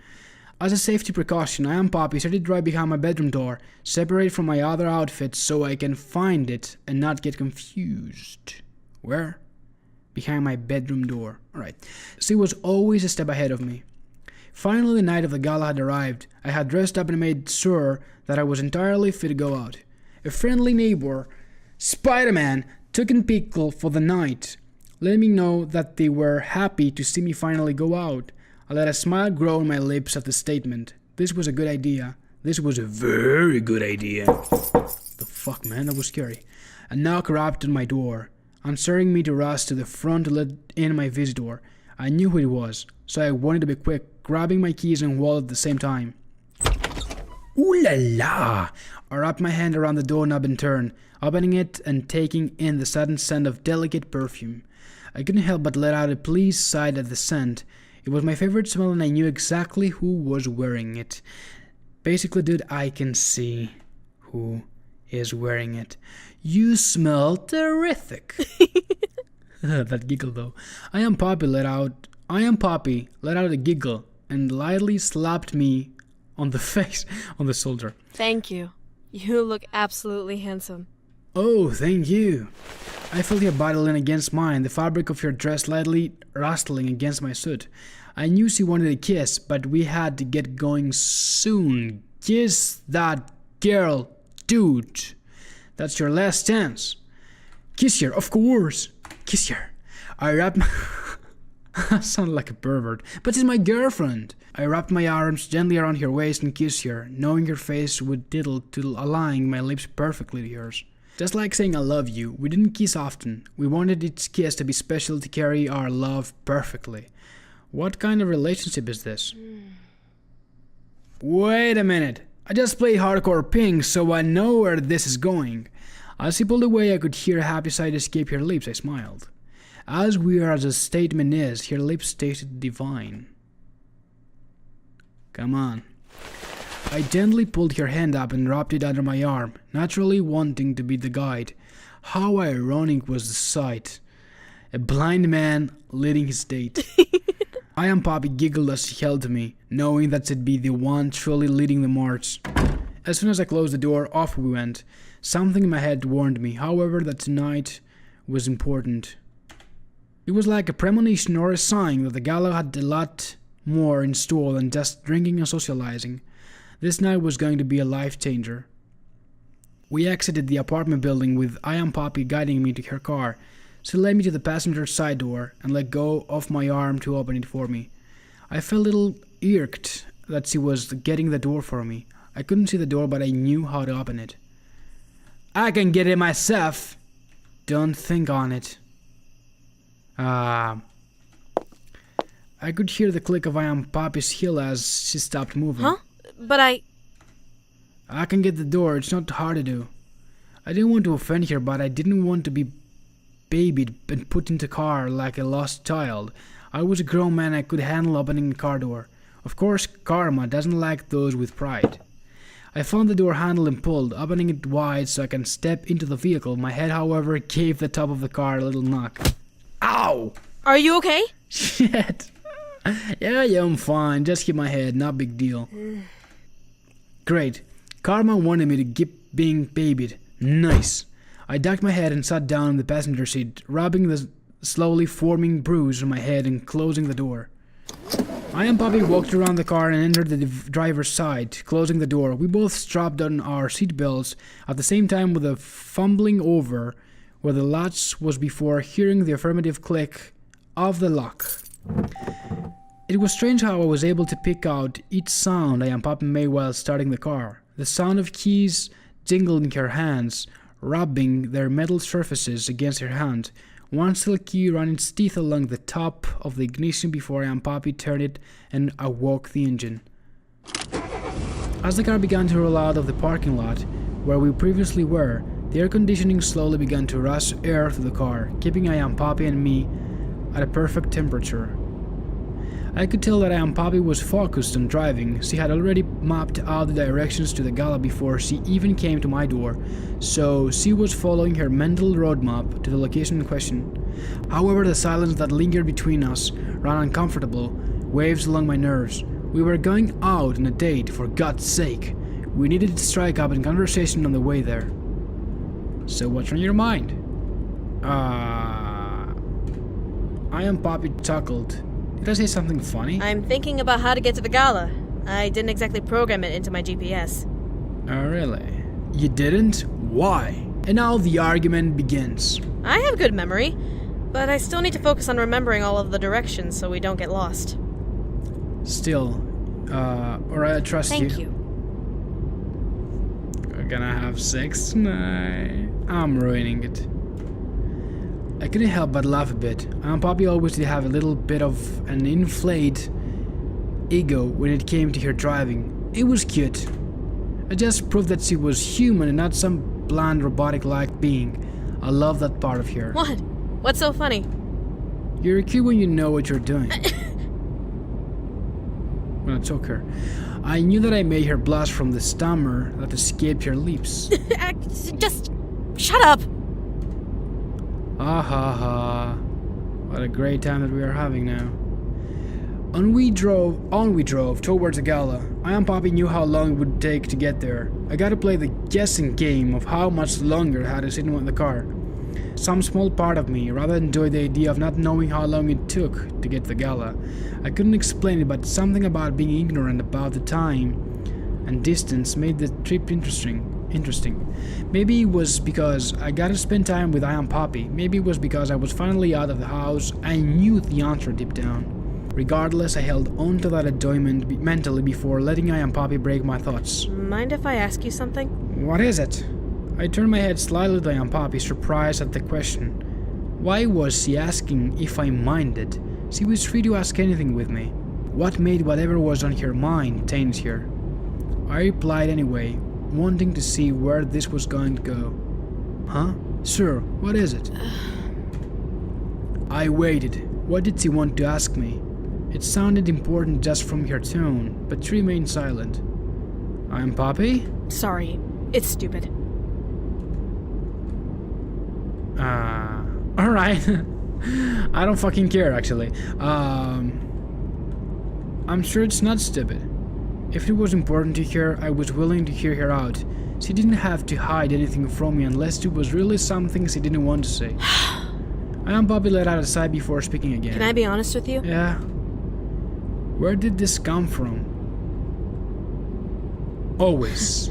As a safety precaution, Aunt Poppy set it right behind my bedroom door, separate from my other outfits so I can find it and not get confused. Where? Behind my bedroom door. Alright. She was always a step ahead of me. Finally, the night of the gala had arrived. I had dressed up and made sure that I was entirely fit to go out. A friendly neighbor, Spider-Man, took in pickle for the night, letting me know that they were happy to see me finally go out. I let a smile grow on my lips at the statement. This was a good idea. This was a very good idea. The fuck, man? That was scary. A knock rapped on my door, answering me to rush to the front to let in my visitor. I knew who it was, so I wanted to be quick, grabbing my keys and wallet at the same time. Ooh la la! I wrapped my hand around the doorknob and turned, opening it and taking in the sudden scent of delicate perfume. I couldn't help but let out a pleased sigh at the scent. It was my favorite smell, and I knew exactly who was wearing it. Basically, dude, I can see who is wearing it. You smell terrific. That giggle, though. Aunt Poppy let out a giggle and lightly slapped me on the face, on the shoulder. Thank you. You look absolutely handsome. Oh, thank you. I felt her body lean against mine, the fabric of her dress lightly rustling against my suit. I knew she wanted a kiss, but we had to get going soon. Kiss that girl, dude. That's your last chance. Kiss her, of course. Kiss her. I wrapped my... I sound like a pervert, but she's my girlfriend. I wrapped my arms gently around her waist and kissed her, knowing her face would diddle to align my lips perfectly to hers. Just like saying I love you, we didn't kiss often. We wanted each kiss to be special, to carry our love perfectly. What kind of relationship is this? Wait a minute. I just played Hardcore Pink, so I know where this is going. As she pulled away, I could hear a happy sigh escape her lips. I smiled. As weird as the statement is, her lips tasted divine. Come on. I gently pulled her hand up and wrapped it under my arm, naturally wanting to be the guide. How ironic was the sight. A blind man leading his date. Aunt Poppy giggled as she held to me, knowing that she'd be the one truly leading the march. As soon as I closed the door, off we went. Something in my head warned me, however, that tonight was important. It was like a premonition or a sign that the gala had a lot more in store than just drinking and socializing. This night was going to be a life changer. We exited the apartment building with Aunt Poppy guiding me to her car. She led me to the passenger side door and let go of my arm to open it for me. I felt a little irked that she was getting the door for me. I couldn't see the door, but I knew how to open it. I can get it myself. Don't think on it. I could hear the click of Aunt Poppy's heel as she stopped moving. Huh? But I can get the door, it's not hard to do. I didn't want to offend her, but I didn't want to be babied and put into car like a lost child. I was a grown man, I could handle opening a car door. Of course, Karma doesn't like those with pride. I found the door handle and pulled, opening it wide so I can step into the vehicle. My head, however, gave the top of the car a little knock. Ow! Are you okay? Shit. Yeah, I'm fine. Just hit my head, not big deal. Great. Karma wanted me to keep being babied. Nice. I ducked my head and sat down in the passenger seat, rubbing the slowly forming bruise on my head and closing the door. I and Poppy walked around the car and entered the driver's side, closing the door. We both strapped on our seatbelts at the same time with a fumbling over where the latch was before hearing the affirmative click of the lock. It was strange how I was able to pick out each sound I and Poppy made while starting the car. The sound of keys jingled in her hands, rubbing their metal surfaces against her hand. One steel key ran its teeth along the top of the ignition before I and Poppy turned it and awoke the engine. As the car began to roll out of the parking lot where we previously were, the air conditioning slowly began to rush air through the car, keeping I and Poppy and me at a perfect temperature. I could tell that I and Poppy was focused on driving. She had already mapped out the directions to the gala before she even came to my door, so she was following her mental roadmap to the location in question. However, the silence that lingered between us ran uncomfortable waves along my nerves. We were going out on a date, for God's sake. We needed to strike up a conversation on the way there. So what's on your mind? I and Poppy chuckled. Did I say something funny? I'm thinking about how to get to the gala. I didn't exactly program it into my GPS. Oh, really? You didn't? Why? And now the argument begins. I have good memory, but I still need to focus on remembering all of the directions so we don't get lost. Still, alright, I trust you. Thank you. We're gonna have sex tonight. I'm ruining it. I couldn't help but laugh a bit. Aunt Poppy always did have a little bit of an inflated ego when it came to her driving. It was cute. It just proved that she was human and not some bland robotic-like being. I love that part of her. What? What's so funny? You're cute when you know what you're doing. When I took her, I knew that I made her blush from the stammer that escaped her lips. Just shut up! Ah ha ha. What a great time that we are having now. On we drove towards the gala. I and Poppy knew how long it would take to get there. I got to play the guessing game of how much longer I had to sit in the car. Some small part of me rather enjoyed the idea of not knowing how long it took to get to the gala. I couldn't explain it, but something about being ignorant about the time and distance made the trip interesting. Maybe it was because I got to spend time with I and Poppy. Maybe it was because I was finally out of the house. I knew the answer deep down. Regardless, I held on to that enjoyment mentally before letting I and Poppy break my thoughts. Mind if I ask you something? What is it? I turned my head slightly to I and Poppy, surprised at the question. Why was she asking if I minded? She was free to ask anything with me. What made whatever was on her mind taint her? I replied anyway, wanting to see where this was going to go. Huh? Sure, what is it? I waited. What did she want to ask me? It sounded important just from her tone, but she remained silent. I'm Poppy? Sorry, it's stupid. Alright. I don't fucking care, actually. I'm sure it's not stupid. If it was important to her, I was willing to hear her out. She didn't have to hide anything from me unless it was really something she didn't want to say. I and Poppy let out a sigh before speaking again. Can I be honest with you? Yeah. Where did this come from? Always.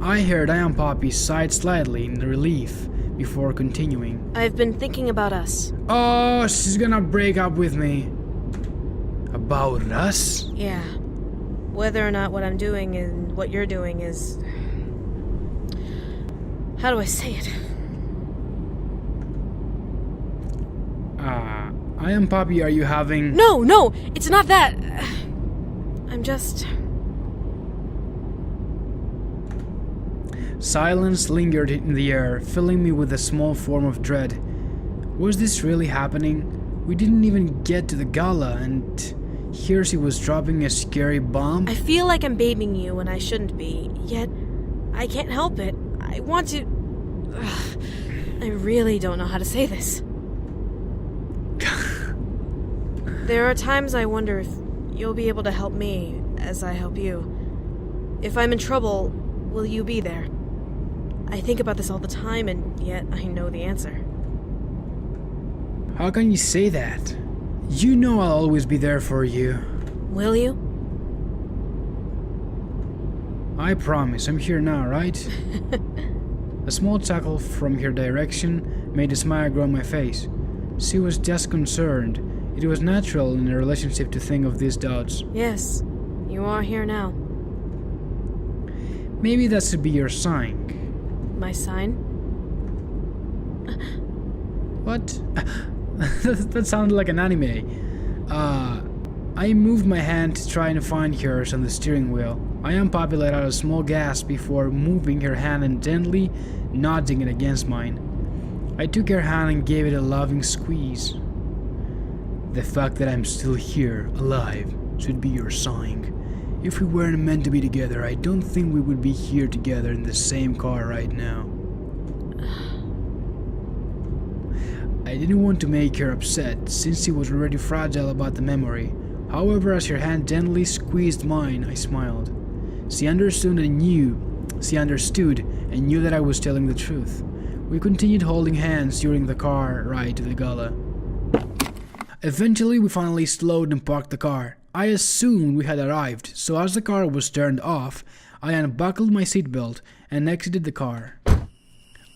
I heard I and Poppy sighed slightly in relief before continuing. I've been thinking about us. Oh, she's gonna break up with me. About us? Yeah. Whether or not what I'm doing and what you're doing is... How do I say it? I and Poppy, are you having... No, it's not that. I'm just... Silence lingered in the air, filling me with a small form of dread. Was this really happening? We didn't even get to the gala, and here she was dropping a scary bomb. I feel like I'm babying you when I shouldn't be, yet I can't help it. I want to... Ugh, I really don't know how to say this. There are times I wonder if you'll be able to help me as I help you. If I'm in trouble, will you be there? I think about this all the time, and yet I know the answer. How can you say that? You know I'll always be there for you. Will you? I promise, I'm here now, right? A small chuckle from her direction made a smile grow on my face. She was just concerned. It was natural in a relationship to think of these doubts. Yes, you are here now. Maybe that should be your sign. My sign? What? That sounded like an anime. I moved my hand to try and find hers on the steering wheel. I Am Poppy let out a small gasp before moving her hand and gently nudging it against mine. I took her hand and gave it a loving squeeze. The fact that I'm still here, alive, should be your sign. If we weren't meant to be together, I don't think we would be here together in the same car right now. I didn't want to make her upset, since she was already fragile about the memory. However, as her hand gently squeezed mine, I smiled. She understood and knew that I was telling the truth. We continued holding hands during the car ride to the gala. Eventually, we finally slowed and parked the car. I assumed we had arrived, so as the car was turned off, I unbuckled my seatbelt and exited the car.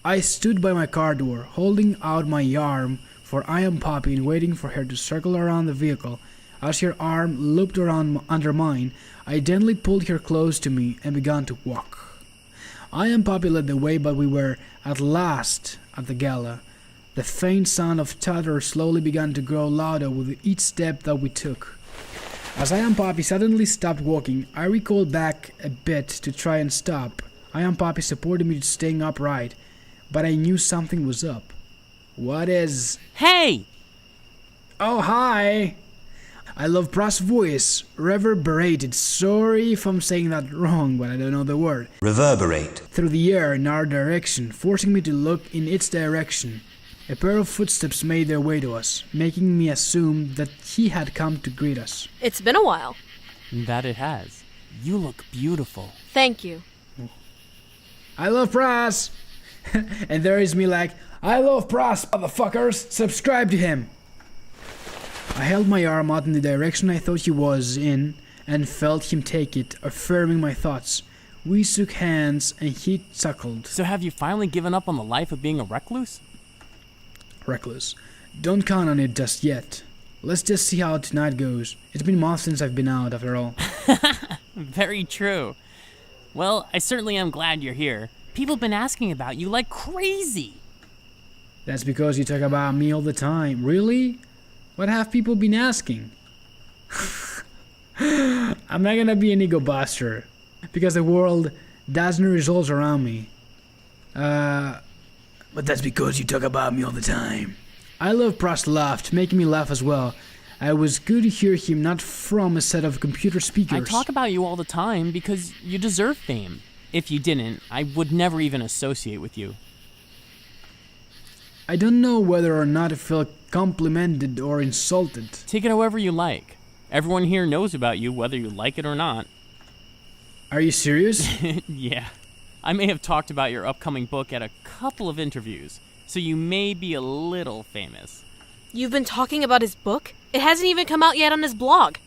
I stood by my car door, holding out my arm for I Am Poppy and waiting for her to circle around the vehicle. As her arm looped around under mine, I gently pulled her close to me and began to walk. I Am Poppy led the way, but we were at last at the gala. The faint sound of chatter slowly began to grow louder with each step that we took. As I Am Poppy suddenly stopped walking, I recoiled back a bit to try and stop. I Am Poppy supported me to staying upright, but I knew something was up. What is... Hey! Oh, hi! I love Pra's voice, reverberated. Sorry if I'm saying that wrong, but I don't know the word. Reverberate. Through the air in our direction, forcing me to look in its direction. A pair of footsteps made their way to us, making me assume that he had come to greet us. It's been a while. That it has. You look beautiful. Thank you. I love Pras! And there is me like, I love Pras, motherfuckers! Subscribe to him! I held my arm out in the direction I thought he was in, and felt him take it, affirming my thoughts. We shook hands, and he chuckled. So have you finally given up on the life of being a recluse? Reckless. Don't count on it just yet. Let's just see how tonight goes. It's been months since I've been out, after all. Very true. Well, I certainly am glad you're here. People have been asking about you like crazy. That's because you talk about me all the time. Really? What have people been asking? I'm not gonna be an ego buster, because the world doesn't revolve around me. But that's because you talk about me all the time. I love Pras laughed, making me laugh as well. It was good to hear him not from a set of computer speakers. I talk about you all the time because you deserve fame. If you didn't, I would never even associate with you. I don't know whether or not I felt complimented or insulted. Take it however you like. Everyone here knows about you, whether you like it or not. Are you serious? Yeah. I may have talked about your upcoming book at a couple of interviews, so you may be a little famous. You've been talking about his book? It hasn't even come out yet on his blog.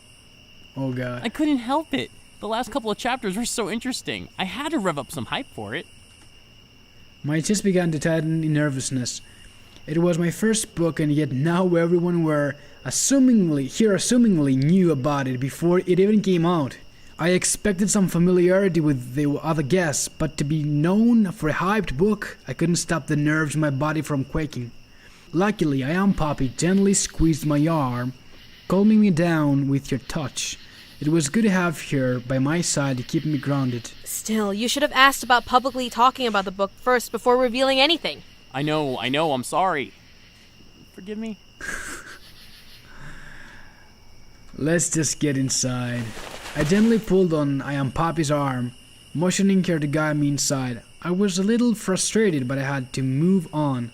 Oh god. I couldn't help it. The last couple of chapters were so interesting. I had to rev up some hype for it. My chest began to tighten in nervousness. It was my first book, and yet now everyone assumingly knew about it before it even came out. I expected some familiarity with the other guests, but to be known for a hyped book, I couldn't stop the nerves in my body from quaking. Luckily, I Am Poppy gently squeezed my arm, calming me down with her touch. It was good to have her by my side to keep me grounded. Still, you should have asked about publicly talking about the book first before revealing anything. I know, I'm sorry. Forgive me? Let's just get inside. I gently pulled on I Am Poppy's arm, motioning her to guide me inside. I was a little frustrated, but I had to move on.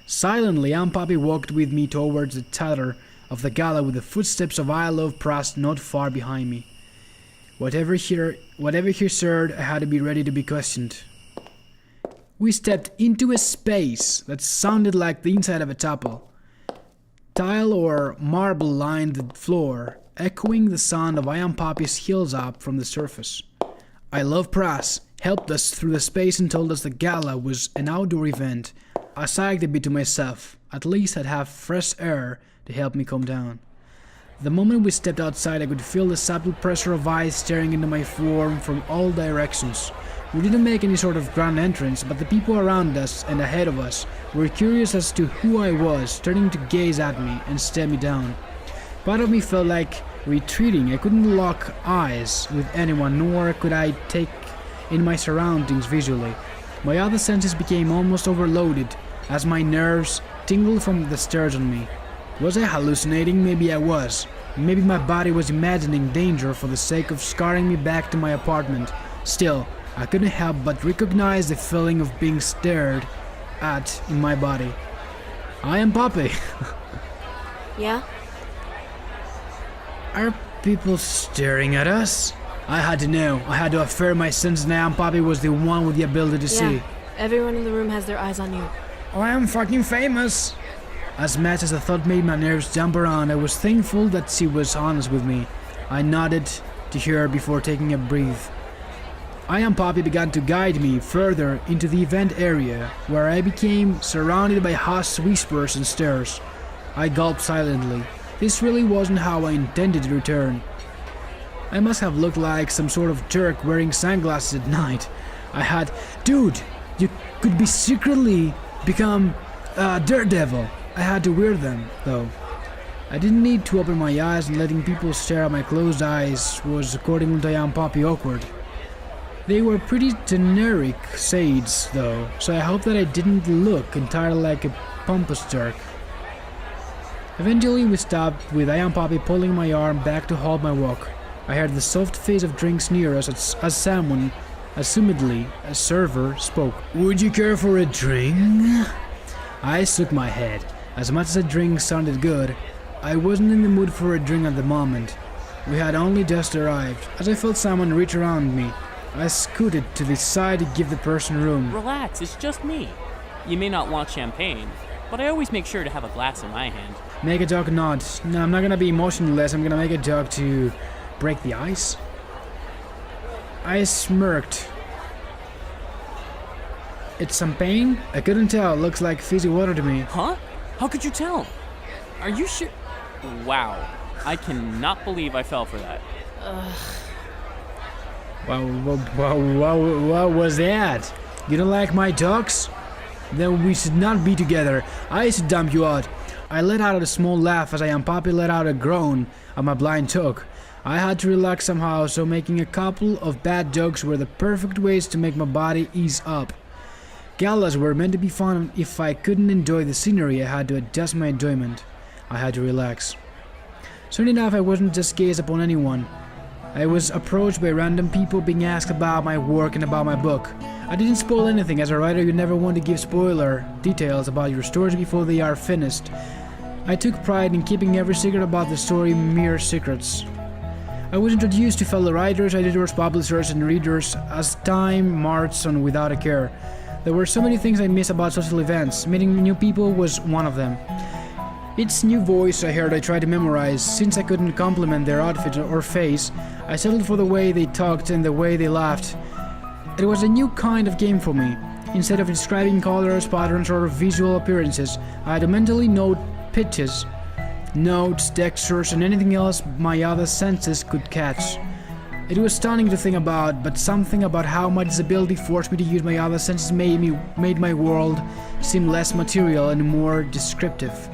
Silently, Aunt Poppy walked with me towards the tower of the gala with the footsteps of I Love Prast not far behind me. Whatever he said, I had to be ready to be questioned. We stepped into a space that sounded like the inside of a chapel. Tile or marble lined the floor, echoing the sound of I Am Poppy's heels up from the surface. I Love Prast helped us through the space and told us the gala was an outdoor event. I sighed a bit to myself. At least I'd have fresh air to help me calm down. The moment we stepped outside, I could feel the subtle pressure of eyes staring into my form from all directions. We didn't make any sort of grand entrance, but the people around us and ahead of us were curious as to who I was, turning to gaze at me and stare me down. Part of me felt like retreating. I couldn't lock eyes with anyone, nor could I take in my surroundings visually. My other senses became almost overloaded as my nerves tingled from the stares on me. Was I hallucinating? Maybe I was. Maybe my body was imagining danger for the sake of scarring me back to my apartment. Still, I couldn't help but recognize the feeling of being stared at in my body. I am Poppy. Yeah? Are people staring at us? I had to know. I had to affirm my sense that I Am Poppy was the one with the ability to see. Everyone in the room has their eyes on you. I am fucking famous. As much as the thought made my nerves jump around, I was thankful that she was honest with me. I nodded to her before taking a breath. I Am Poppy began to guide me further into the event area, where I became surrounded by hushed whispers and stares. I gulped silently. This really wasn't how I intended to return. I must have looked like some sort of jerk wearing sunglasses at night. Dude, you could be secretly become a daredevil. I had to wear them, though. I didn't need to open my eyes, and letting people stare at my closed eyes was, according to I Am Poppy, awkward. They were pretty generic shades, though, so I hope that I didn't look entirely like a pompous jerk. Eventually, we stopped with I Am Poppy pulling my arm back to halt my walk. I heard the soft fizz of drinks near us as someone, assumedly a server, spoke. Would you care for a drink? I shook my head. As much as a drink sounded good, I wasn't in the mood for a drink at the moment. We had only just arrived. As I felt someone reach around me, I scooted to the side to give the person room. Relax, it's just me. You may not want champagne, but I always make sure to have a glass in my hand. Make a joke or not. No, I'm not gonna be emotionless. I'm gonna make a joke to break the ice. I smirked. It's champagne? I couldn't tell. Looks like fizzy water to me. Huh? How could you tell? Are you sure? Wow. I cannot believe I fell for that. What was that? You don't like my jokes? Then we should not be together. I should dump you out. I let out a small laugh as I Am Poppy let out a groan at my blind joke. I had to relax somehow, so making a couple of bad jokes were the perfect ways to make my body ease up. Galas were meant to be fun. If I couldn't enjoy the scenery, I had to adjust my enjoyment. I had to relax. Soon enough, I wasn't just gazed upon anyone. I was approached by random people being asked about my work and about my book. I didn't spoil anything. As a writer, you never want to give spoiler details about your stories before they are finished. I took pride in keeping every secret about the story mere secrets. I was introduced to fellow writers, editors, publishers, and readers as time marched on without a care. There were so many things I missed about social events. Meeting new people was one of them. Each new voice I heard I tried to memorize. Since I couldn't compliment their outfit or face, I settled for the way they talked and the way they laughed. It was a new kind of game for me. Instead of describing colors, patterns, or visual appearances, I had to mentally note pitches, notes, textures, and anything else my other senses could catch. It was stunning to think about, but something about how my disability forced me to use my other senses made my world seem less material and more descriptive.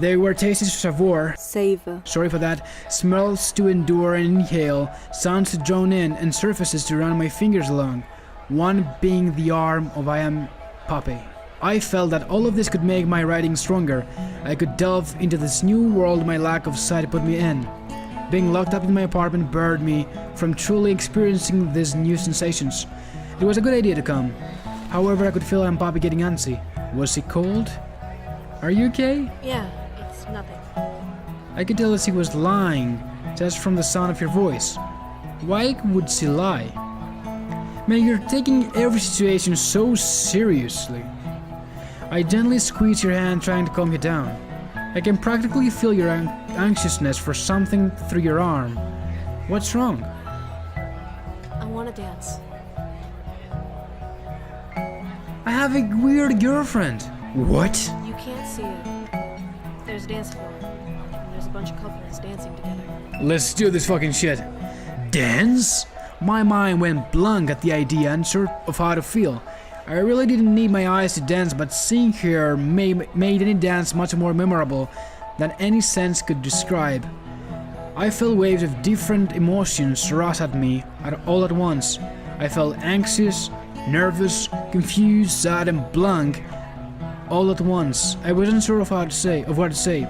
They were tastes to savour, Savor. sorry for that, smells to endure and inhale, sounds to drown in, and surfaces to run my fingers along, one being the arm of I am Poppy. I felt that all of this could make my writing stronger. I could delve into this new world my lack of sight put me in. Being locked up in my apartment barred me from truly experiencing these new sensations. It was a good idea to come. However, I could feel I am Poppy getting antsy. Was he cold? Are you okay? Yeah, it's nothing. I could tell that she was lying, just from the sound of your voice. Why would she lie? Man, you're taking every situation so seriously. I gently squeeze your hand trying to calm you down. I can practically feel your anxiousness for something through your arm. What's wrong? I want to dance. I have a weird girlfriend. What? You can't see it. There's a dance floor. And there's a bunch of couples dancing together. Let's do this fucking shit. Dance? My mind went blank at the idea, unsure of how to feel. I really didn't need my eyes to dance, but seeing her made any dance much more memorable than any sense could describe. I felt waves of different emotions rush at me all at once. I felt anxious, nervous, confused, sad, and blank all at once. I wasn't sure of what to say.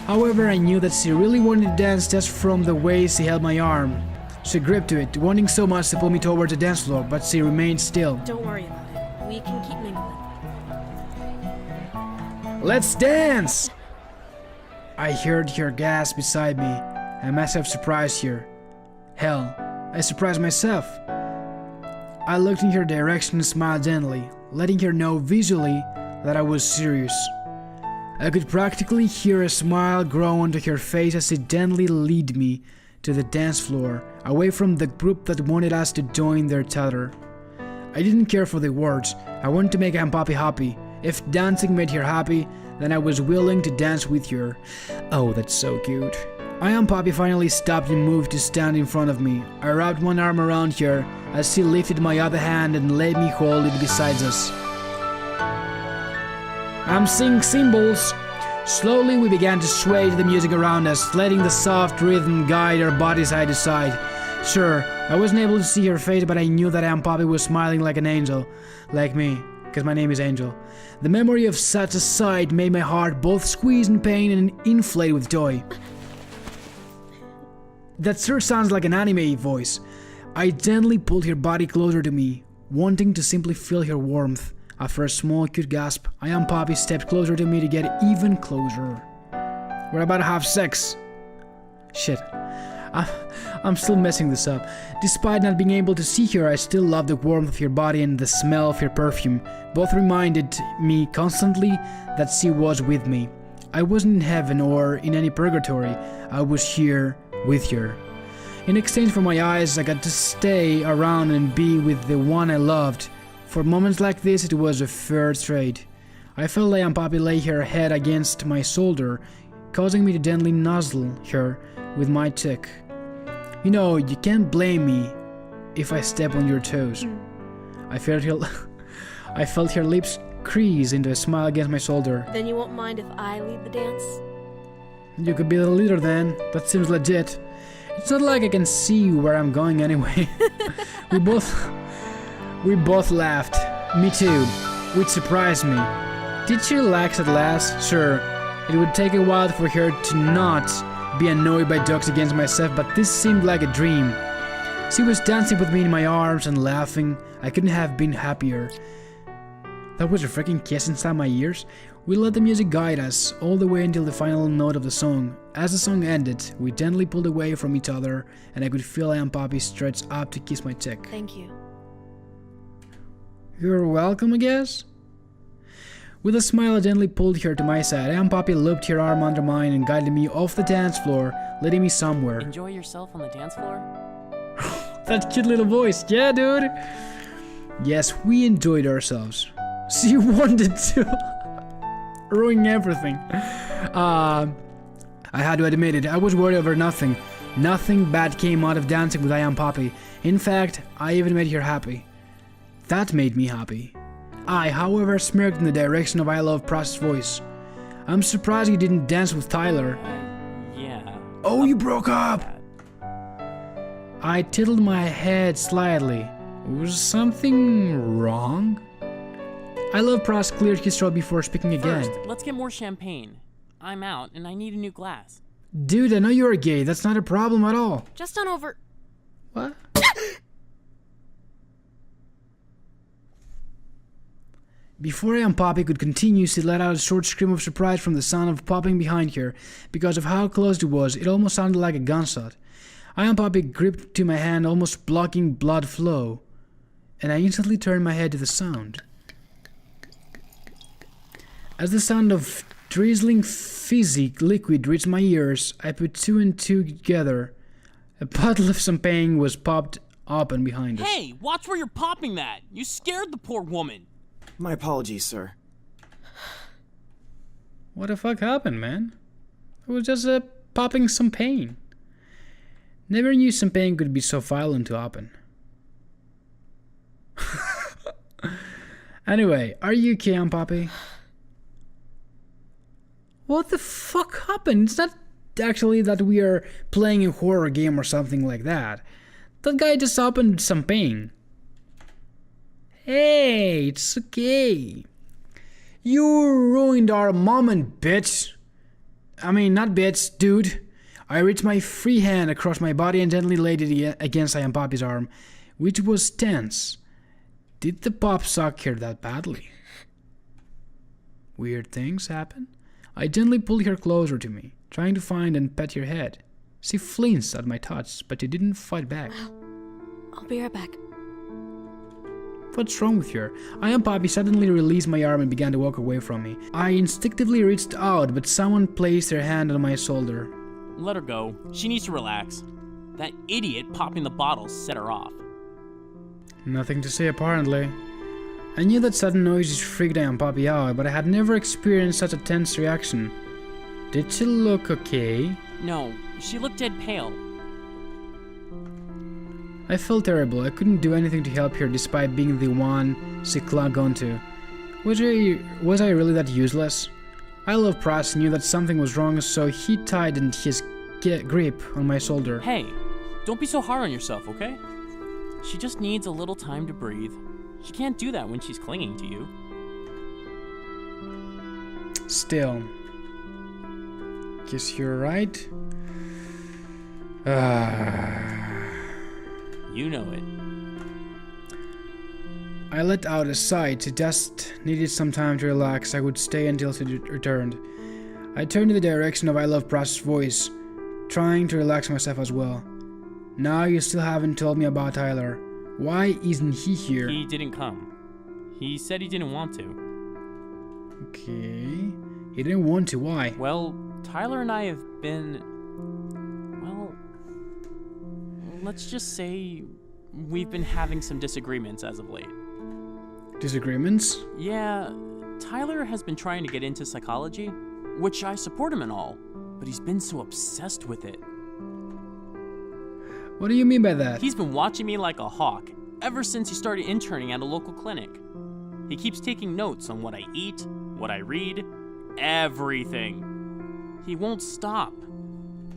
However, I knew that she really wanted to dance just from the way she held my arm. She gripped to it, wanting so much to pull me towards the dance floor, but she remained still. Don't worry about it. We can keep mingling. Let's dance! I heard her gasp beside me. I must have surprised her. Hell, I surprised myself. I looked in her direction and smiled gently, letting her know visually that I was serious. I could practically hear a smile grow onto her face as she gently led me to the dance floor, away from the group that wanted us to join their tether. I didn't care for the words. I wanted to make Aunt Poppy happy. If dancing made her happy, then I was willing to dance with her. Oh, that's so cute. Aunt Poppy finally stopped and moved to stand in front of me. I wrapped one arm around her as she lifted my other hand and let me hold it beside us. I'm seeing symbols. Slowly we began to sway to the music around us, letting the soft rhythm guide our bodies side to side. Sure, I wasn't able to see her face, but I knew that Aunt Poppy was smiling like an angel. Like me, because my name is Angel. The memory of such a sight made my heart both squeeze in pain and inflate with joy. That sure sounds like an anime voice. I gently pulled her body closer to me, wanting to simply feel her warmth. After a small cute gasp, Aunt Poppy stepped closer to me to get even closer. We're about to have sex. Shit. I'm still messing this up. Despite not being able to see her, I still love the warmth of her body and the smell of her perfume. Both reminded me constantly that she was with me. I wasn't in heaven or in any purgatory. I was here with her. In exchange for my eyes, I got to stay around and be with the one I loved. For moments like this, it was a fair trade. I felt like Aunt Poppy lay her head against my shoulder, causing me to gently nuzzle her with my cheek. You know, you can't blame me if I step on your toes. I felt her lips crease into a smile against my shoulder. Then you won't mind if I lead the dance? You could be the leader then. That seems legit. It's not like I can see where I'm going anyway. We both laughed. Me too, which surprised me. Did she relax at last? Sure, it would take a while for her to not be annoyed by jokes against myself, but this seemed like a dream. She was dancing with me in my arms and laughing. I couldn't have been happier. That was a freaking kiss inside my ears. We let the music guide us all the way until the final note of the song. As the song ended, we gently pulled away from each other, and I could feel Aunt Poppy stretch up to kiss my cheek. Thank you. You're welcome, I guess? With a smile, I gently pulled her to my side. Aunt Poppy looped her arm under mine and guided me off the dance floor, leading me somewhere. Enjoy yourself on the dance floor? That cute little voice. Yeah, dude. Yes, we enjoyed ourselves. She wanted to ruin everything. I had to admit it. I was worried over nothing. Nothing bad came out of dancing with Aunt Poppy. In fact, I even made her happy. That made me happy. I, however, smirked in the direction of I Love Prost's voice. I'm surprised you didn't dance with Tyler. Yeah. Oh, you broke up! Bad. I tilted my head slightly. Was something wrong? I Love Pross cleared his throat before speaking again. First, let's get more champagne. I'm out, and I need a new glass. Dude, I know you're gay. That's not a problem at all. Just on over. What? Before Aunt Poppy could continue, she let out a short scream of surprise from the sound of popping behind her. Because of how close it was, it almost sounded like a gunshot. Aunt Poppy gripped to my hand, almost blocking blood flow, and I instantly turned my head to the sound. As the sound of drizzling fizzy liquid reached my ears, I put two and two together. A bottle of champagne was popped open behind us. Hey, watch where you're popping that! You scared the poor woman! My apologies, sir. What the fuck happened, man? It was just popping champagne. Never knew champagne could be so violent to open. Anyway, are you okay, Aunt Poppy? What the fuck happened? It's not actually that we are playing a horror game or something like that. That guy just opened champagne. Hey, it's okay. You ruined our moment, bitch. I mean, not bitch, dude. I reached my free hand across my body and gently laid it against Aunt Poppy's arm, which was tense. Did the pop suck her that badly? Weird things happen. I gently pulled her closer to me, trying to find and pet her head. She flinched at my touch, but she didn't fight back. I'll be right back. What's wrong with her? Aunt Poppy suddenly released my arm and began to walk away from me. I instinctively reached out, but someone placed their hand on my shoulder. Let her go. She needs to relax. That idiot popping the bottle set her off. Nothing to say, apparently. I knew that sudden noises freaked Aunt Poppy out, but I had never experienced such a tense reaction. Did she look okay? No, she looked dead pale. I felt terrible. I couldn't do anything to help her despite being the one she clung onto. Was I really that useless? I Love Pross knew that something was wrong, so he tightened his grip on my shoulder. Hey, don't be so hard on yourself, okay? She just needs a little time to breathe. She can't do that when she's clinging to you. Still. Guess you're right. You know it. I let out a sigh. She just needed some time to relax. I would stay until she returned. I turned in the direction of I Love Pross's voice, trying to relax myself as well. Now you still haven't told me about Tyler. Why isn't he here? He didn't come. He said he didn't want to. Okay. He didn't want to. Why? Well, Tyler and I have been... Well, let's just say we've been having some disagreements as of late. Disagreements? Yeah, Tyler has been trying to get into psychology, which I support him in all, but he's been so obsessed with it. What do you mean by that? He's been watching me like a hawk ever since he started interning at a local clinic. He keeps taking notes on what I eat, what I read, everything. He won't stop.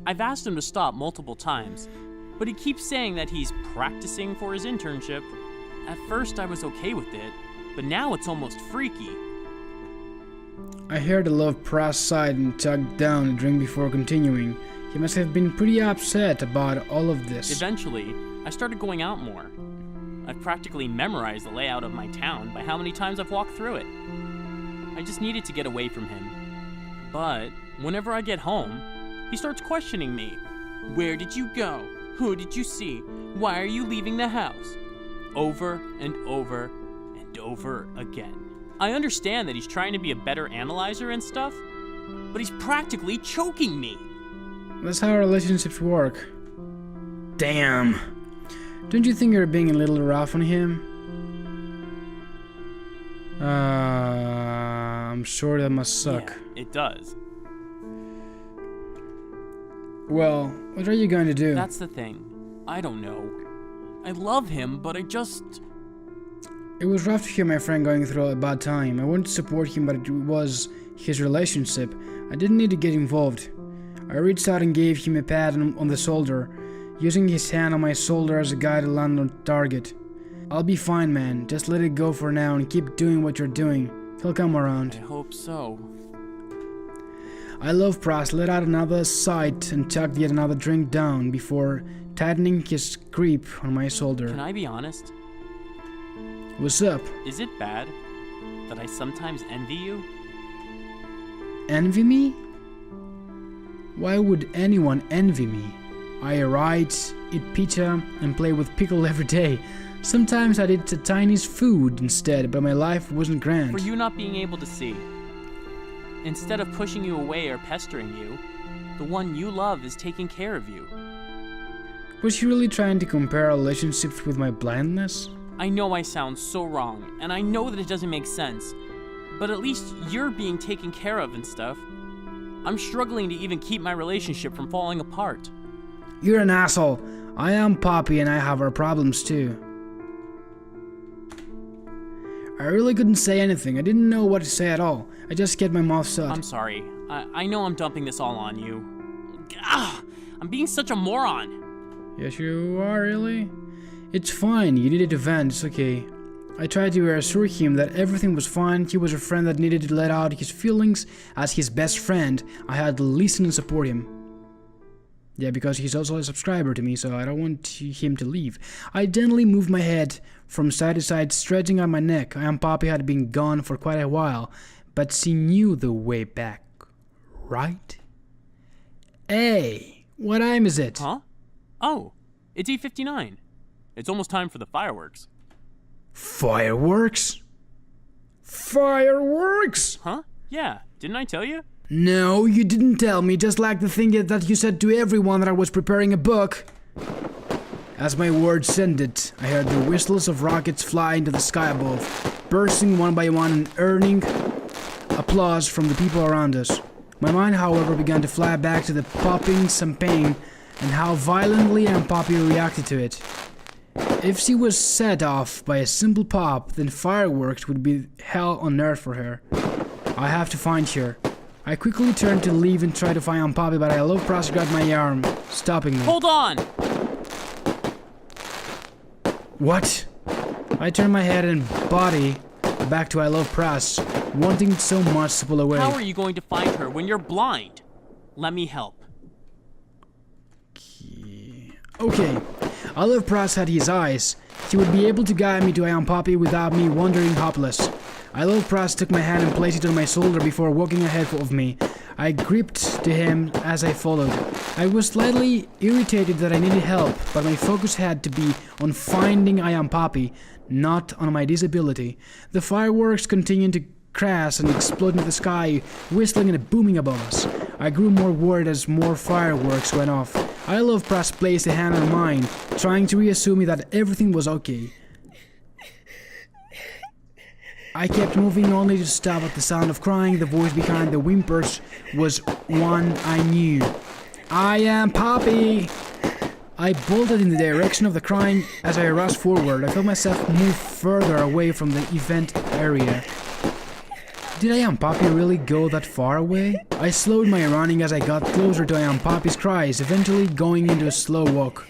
I've asked him to stop multiple times, but he keeps saying that he's practicing for his internship. At first I was okay with it, but now it's almost freaky. I heard the Love Pross sighed and chugged down a drink before continuing. He must have been pretty upset about all of this. Eventually, I started going out more. I've practically memorized the layout of my town by how many times I've walked through it. I just needed to get away from him. But whenever I get home, he starts questioning me. Where did you go? Who did you see? Why are you leaving the house? Over and over and over again. I understand that he's trying to be a better analyzer and stuff, but he's practically choking me. That's how relationships work. Damn. Don't you think you're being a little rough on him? I'm sure that must suck. Yeah, it does. Well, what are you going to do? That's the thing. I don't know. I love him, but I just... It was rough to hear my friend going through a bad time. I wanted to support him, but it was his relationship. I didn't need to get involved. I reached out and gave him a pat on the shoulder, using his hand on my shoulder as a guide to land on target. I'll be fine, man. Just let it go for now and keep doing what you're doing. He'll come around. I hope so. I love Pras let out another sigh and chugged yet another drink down before tightening his grip on my shoulder. Can I be honest? What's up? Is it bad that I sometimes envy you? Envy me? Why would anyone envy me? I write, eat pizza, and play with pickle every day. Sometimes I'd eat the tiniest food instead, but my life wasn't grand. For you not being able to see. Instead of pushing you away or pestering you, the one you love is taking care of you. Was she really trying to compare our relationships with my blindness? I know I sound so wrong, and I know that it doesn't make sense, but at least you're being taken care of and stuff. I'm struggling to even keep my relationship from falling apart. You're an asshole. I am Poppy and I have our problems too. I really couldn't say anything. I didn't know what to say at all. I just kept my mouth shut. I'm sorry. I know I'm dumping this all on you. I'm being such a moron. Yes, you are, really? It's fine. You needed to vent. It's okay. I tried to reassure him that everything was fine. He was a friend that needed to let out his feelings. As his best friend, I had to listen and support him. Yeah, because he's also a subscriber to me, so I don't want him to leave. I gently moved my head from side to side, stretching out my neck. Aunt Poppy had been gone for quite a while, but she knew the way back, right? Hey, what time is it? Huh? Oh, it's 8:59. It's almost time for the fireworks. Fireworks? Fireworks? Huh? Yeah, didn't I tell you? No, you didn't tell me, just like the thing that you said to everyone that I was preparing a book. As my words ended, I heard the whistles of rockets fly into the sky above, bursting one by one and earning applause from the people around us. My mind, however, began to fly back to the popping champagne and how violently Aunt Poppy reacted to it. If she was set off by a simple pop, then fireworks would be hell on earth for her. I have to find her. I quickly turned to leave and try to find Aunt Poppy, but I love Pras grabbed my arm, stopping me. Hold on! What? I turned my head and body back to I love Pras, wanting so much to pull away. How are you going to find her when you're blind? Let me help. Okay, I love Pras had his eyes. He would be able to guide me to Aunt Poppy without me wandering hopeless. I love Pras took my hand and placed it on my shoulder before walking ahead of me. I gripped to him as I followed. I was slightly irritated that I needed help, but my focus had to be on finding Aunt Poppy, not on my disability. The fireworks continued to crash and explode into the sky, whistling and booming above us. I grew more worried as more fireworks went off. I love Pras placed a hand on mine, trying to reassure me that everything was okay. I kept moving only to stop at the sound of crying. The voice behind the whimpers was one I knew. I am Poppy! I bolted in the direction of the crying as I rushed forward. I felt myself move further away from the event area. Did Aunt Poppy really go that far away? I slowed my running as I got closer to Aunt Poppy's cries, eventually going into a slow walk.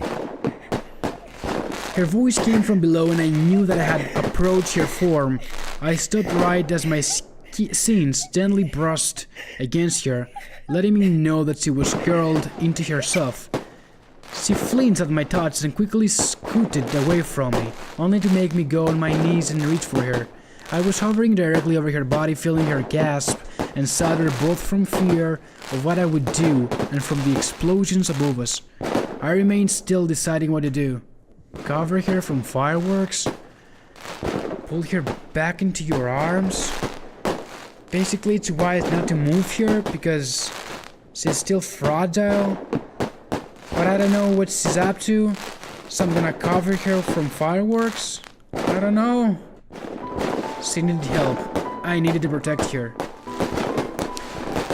Her voice came from below and I knew that I had approached her form. I stopped right as my scenes gently brushed against her, letting me know that she was curled into herself. She flinched at my touch and quickly scooted away from me, only to make me go on my knees and reach for her. I was hovering directly over her body, feeling her gasp and shudder both from fear of what I would do and from the explosions above us. I remained still, deciding what to do. Cover her from fireworks? Pull her back into your arms? Basically, it's wise not to move her because she's still fragile. But I don't know what she's up to, so I'm gonna cover her from fireworks? I don't know. She needed help. I needed to protect her.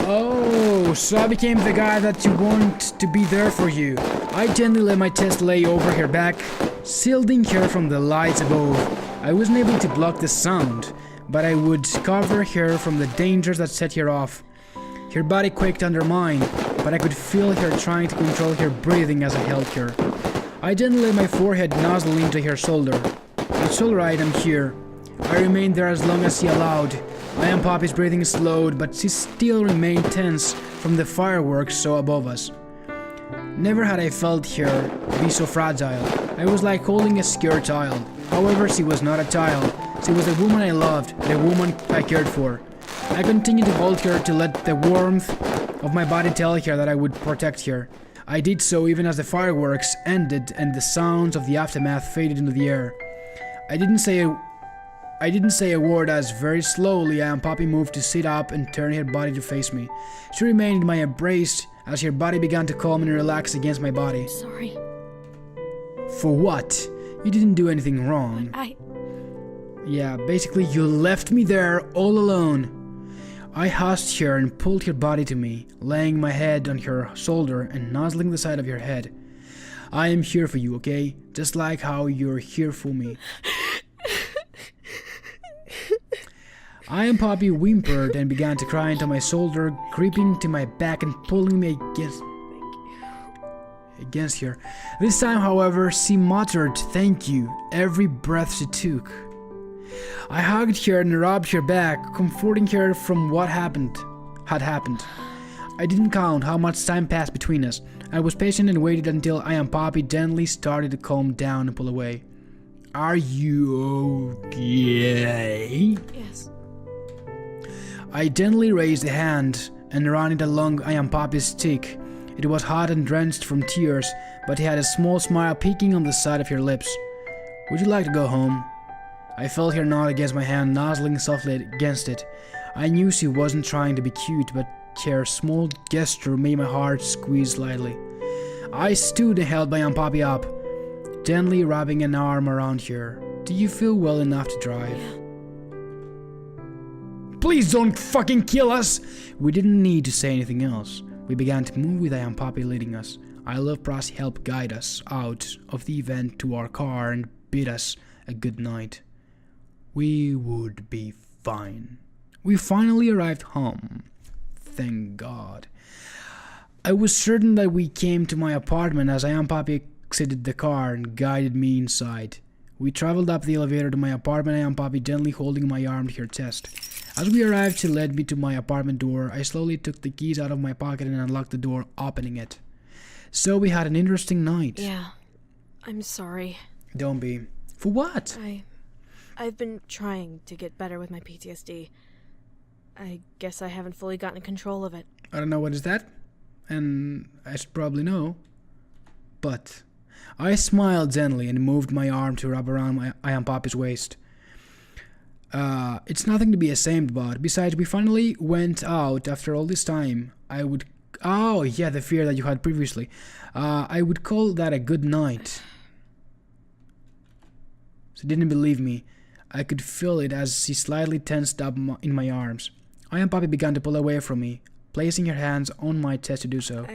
Oh, so I became the guy that you want to be there for you. I gently let my chest lay over her back, shielding her from the lights above. I wasn't able to block the sound, but I would cover her from the dangers that set her off. Her body quaked under mine, but I could feel her trying to control her breathing as I held her. I gently let my forehead nuzzle into her shoulder. It's alright, I'm here. I remained there as long as he allowed. I am Poppy's breathing slowed, but she still remained tense from the fireworks so above us. Never had I felt her be so fragile. I was like holding a scared child. However, she was not a child. She was the woman I loved, the woman I cared for. I continued to hold her to let the warmth of my body tell her that I would protect her. I did so even as the fireworks ended and the sounds of the aftermath faded into the air. I didn't say a word as very slowly Aunt Poppy moved to sit up and turn her body to face me. She remained in my embrace as her body began to calm and relax against my body. Sorry. For what? You didn't do anything wrong. Yeah, basically you left me there all alone. I hushed her and pulled her body to me, laying my head on her shoulder and nuzzling the side of her head. I am here for you, okay? Just like how you're here for me. I am Poppy whimpered and began to cry into my shoulder, creeping to my back and pulling me against her. This time, however, she muttered thank you every breath she took. I hugged her and rubbed her back, comforting her from what had happened. I didn't count how much time passed between us. I was patient and waited until I and Poppy gently started to calm down and pull away. Are you okay? Yes. I gently raised a hand and ran it along I and Poppy's cheek. It was hot and drenched from tears, but he had a small smile peeking on the side of her lips. Would you like to go home? I felt her nod against my hand, nuzzling softly against it. I knew she wasn't trying to be cute, but her small gesture made my heart squeeze slightly. I stood and held my Aunt Poppy up, gently wrapping an arm around her. Do you feel well enough to drive? Yeah. Please don't fucking kill us! We didn't need to say anything else. We began to move with Aunt Poppy leading us. I let Prassi help guide us out of the event to our car and bid us a good night. We would be fine. We finally arrived home. Thank God. I was certain that we came to my apartment as Aunt Poppy exited the car and guided me inside. We traveled up the elevator to my apartment, Aunt Poppy gently holding my arm to her chest. As we arrived, she led me to my apartment door. I slowly took the keys out of my pocket and unlocked the door, opening it. So we had an interesting night. Yeah. I'm sorry. Don't be. For what? I've been trying to get better with my PTSD. I guess I haven't fully gotten control of it. I don't know what is that, and I should probably know. But I smiled gently and moved my arm to wrap around my Aunt Poppy's waist. It's nothing to be ashamed about. Besides, we finally went out after all this time. Oh, yeah, the fear that you had previously. I would call that a good night. She didn't believe me. I could feel it as she slightly tensed up in my arms. Aunt Poppy began to pull away from me, placing her hands on my chest to do so.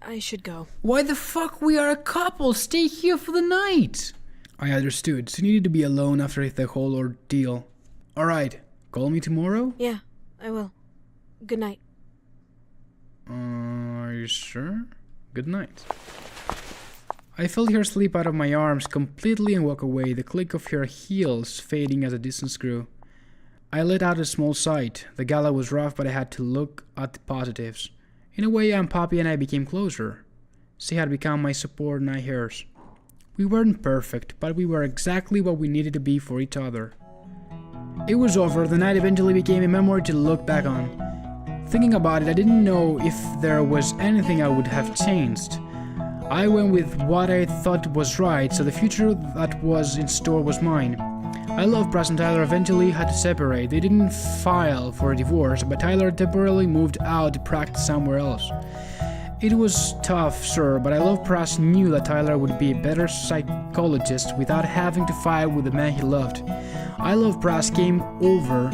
I should go. Why the fuck? We are a couple. Stay here for the night. I understood. She needed to be alone after the whole ordeal. Alright, call me tomorrow? Yeah, I will. Good night. Are you sure? Good night. I felt her slip out of my arms completely and walk away, the click of her heels fading as the distance grew. I let out a small sigh. The gala was rough, but I had to look at the positives. In a way, Aunt Poppy and I became closer. She had become my support and I hers. We weren't perfect, but we were exactly what we needed to be for each other. It was over. The night eventually became a memory to look back on. Thinking about it, I didn't know if there was anything I would have changed. I went with what I thought was right, so the future that was in store was mine. I loved Pras and Tyler eventually had to separate. They didn't file for a divorce, but Tyler temporarily moved out to practice somewhere else. It was tough, sure, but I love Pras knew that Tyler would be a better psychologist without having to fight with the man he loved. I love Pras came over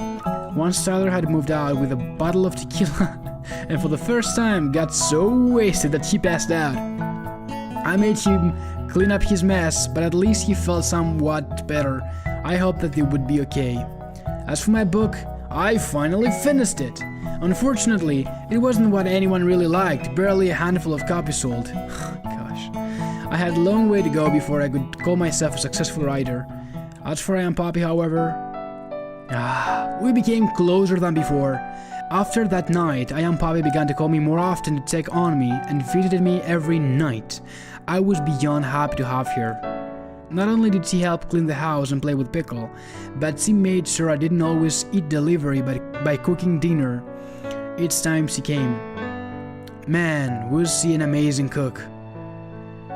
once Tyler had moved out with a bottle of tequila and for the first time got so wasted that he passed out. I made him clean up his mess, but at least he felt somewhat better. I hoped that they would be okay. As for my book, I finally finished it. Unfortunately, it wasn't what anyone really liked, barely a handful of copies sold. Gosh. I had a long way to go before I could call myself a successful writer. As for I Am Poppy, however, we became closer than before. After that night, I Am Poppy began to call me more often to check on me and visited me every night. I was beyond happy to have her. Not only did she help clean the house and play with Pickle, but she made sure I didn't always eat delivery by cooking dinner each time she came. Man, was she an amazing cook.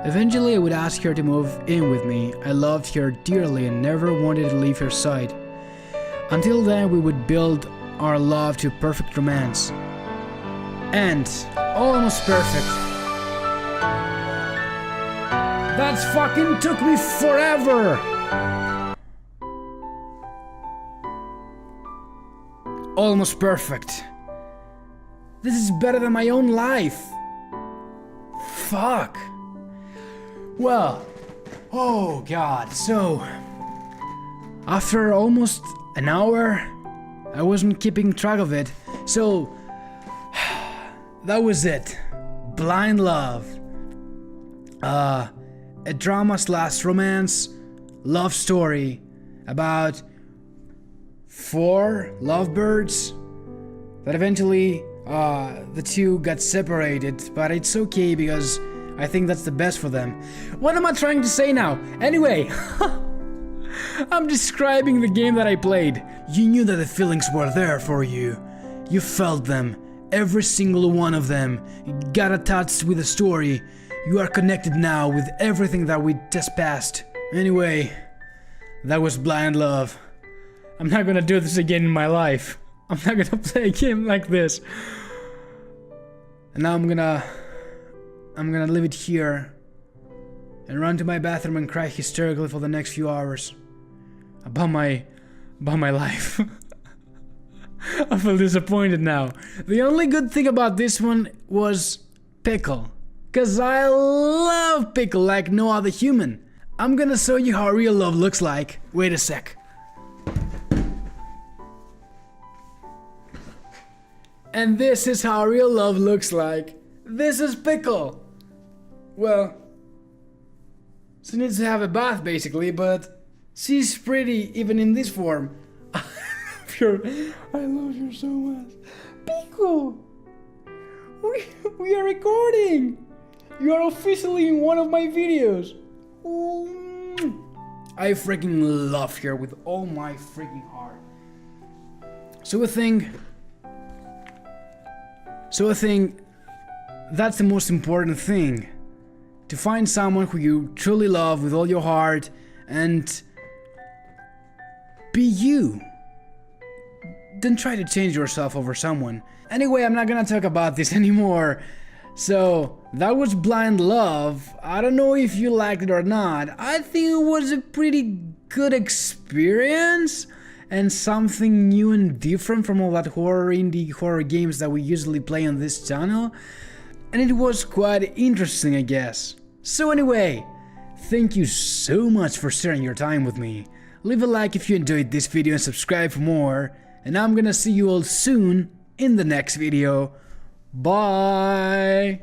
Eventually I would ask her to move in with me. I loved her dearly and never wanted to leave her side. Until then, we would build our love to perfect romance. And almost perfect. That fucking took me forever! Almost perfect. This is better than my own life. Fuck. Well, oh god, so after almost an hour, I wasn't keeping track of it, so that was it. Blind Love. A drama/romance love story about 4 lovebirds that eventually the two got separated, but it's okay because I think that's the best for them. What am I trying to say now? Anyway, I'm describing the game that I played. You knew that the feelings were there for you. You felt them, every single one of them. You got attached with the story. You are connected now with everything that we just passed. Anyway, that was Blind Love. I'm not gonna do this again in my life. I'm not gonna play a game like this. And now I'm gonna leave it here and run to my bathroom and cry hysterically for the next few hours about my life. I feel disappointed now. The only good thing about this one was Pickle, cause I love Pickle like no other human. I'm gonna show you how real love looks like. Wait a sec. And this is how real love looks like. This is Pickle. Well, she needs to have a bath basically, but she's pretty even in this form. I love her so much. Pickle! We are recording! You are officially in one of my videos. I freaking love her with all my freaking heart. So I think that's the most important thing. To find someone who you truly love with all your heart and be you. Don't try to change yourself over someone. Anyway, I'm not gonna talk about this anymore. So, that was Blind Love. I don't know if you liked it or not. I think it was a pretty good experience and something new and different from all that indie horror games that we usually play on this channel. And it was quite interesting, I guess. So anyway, thank you so much for sharing your time with me. Leave a like if you enjoyed this video and subscribe for more. And I'm gonna see you all soon in the next video. Bye!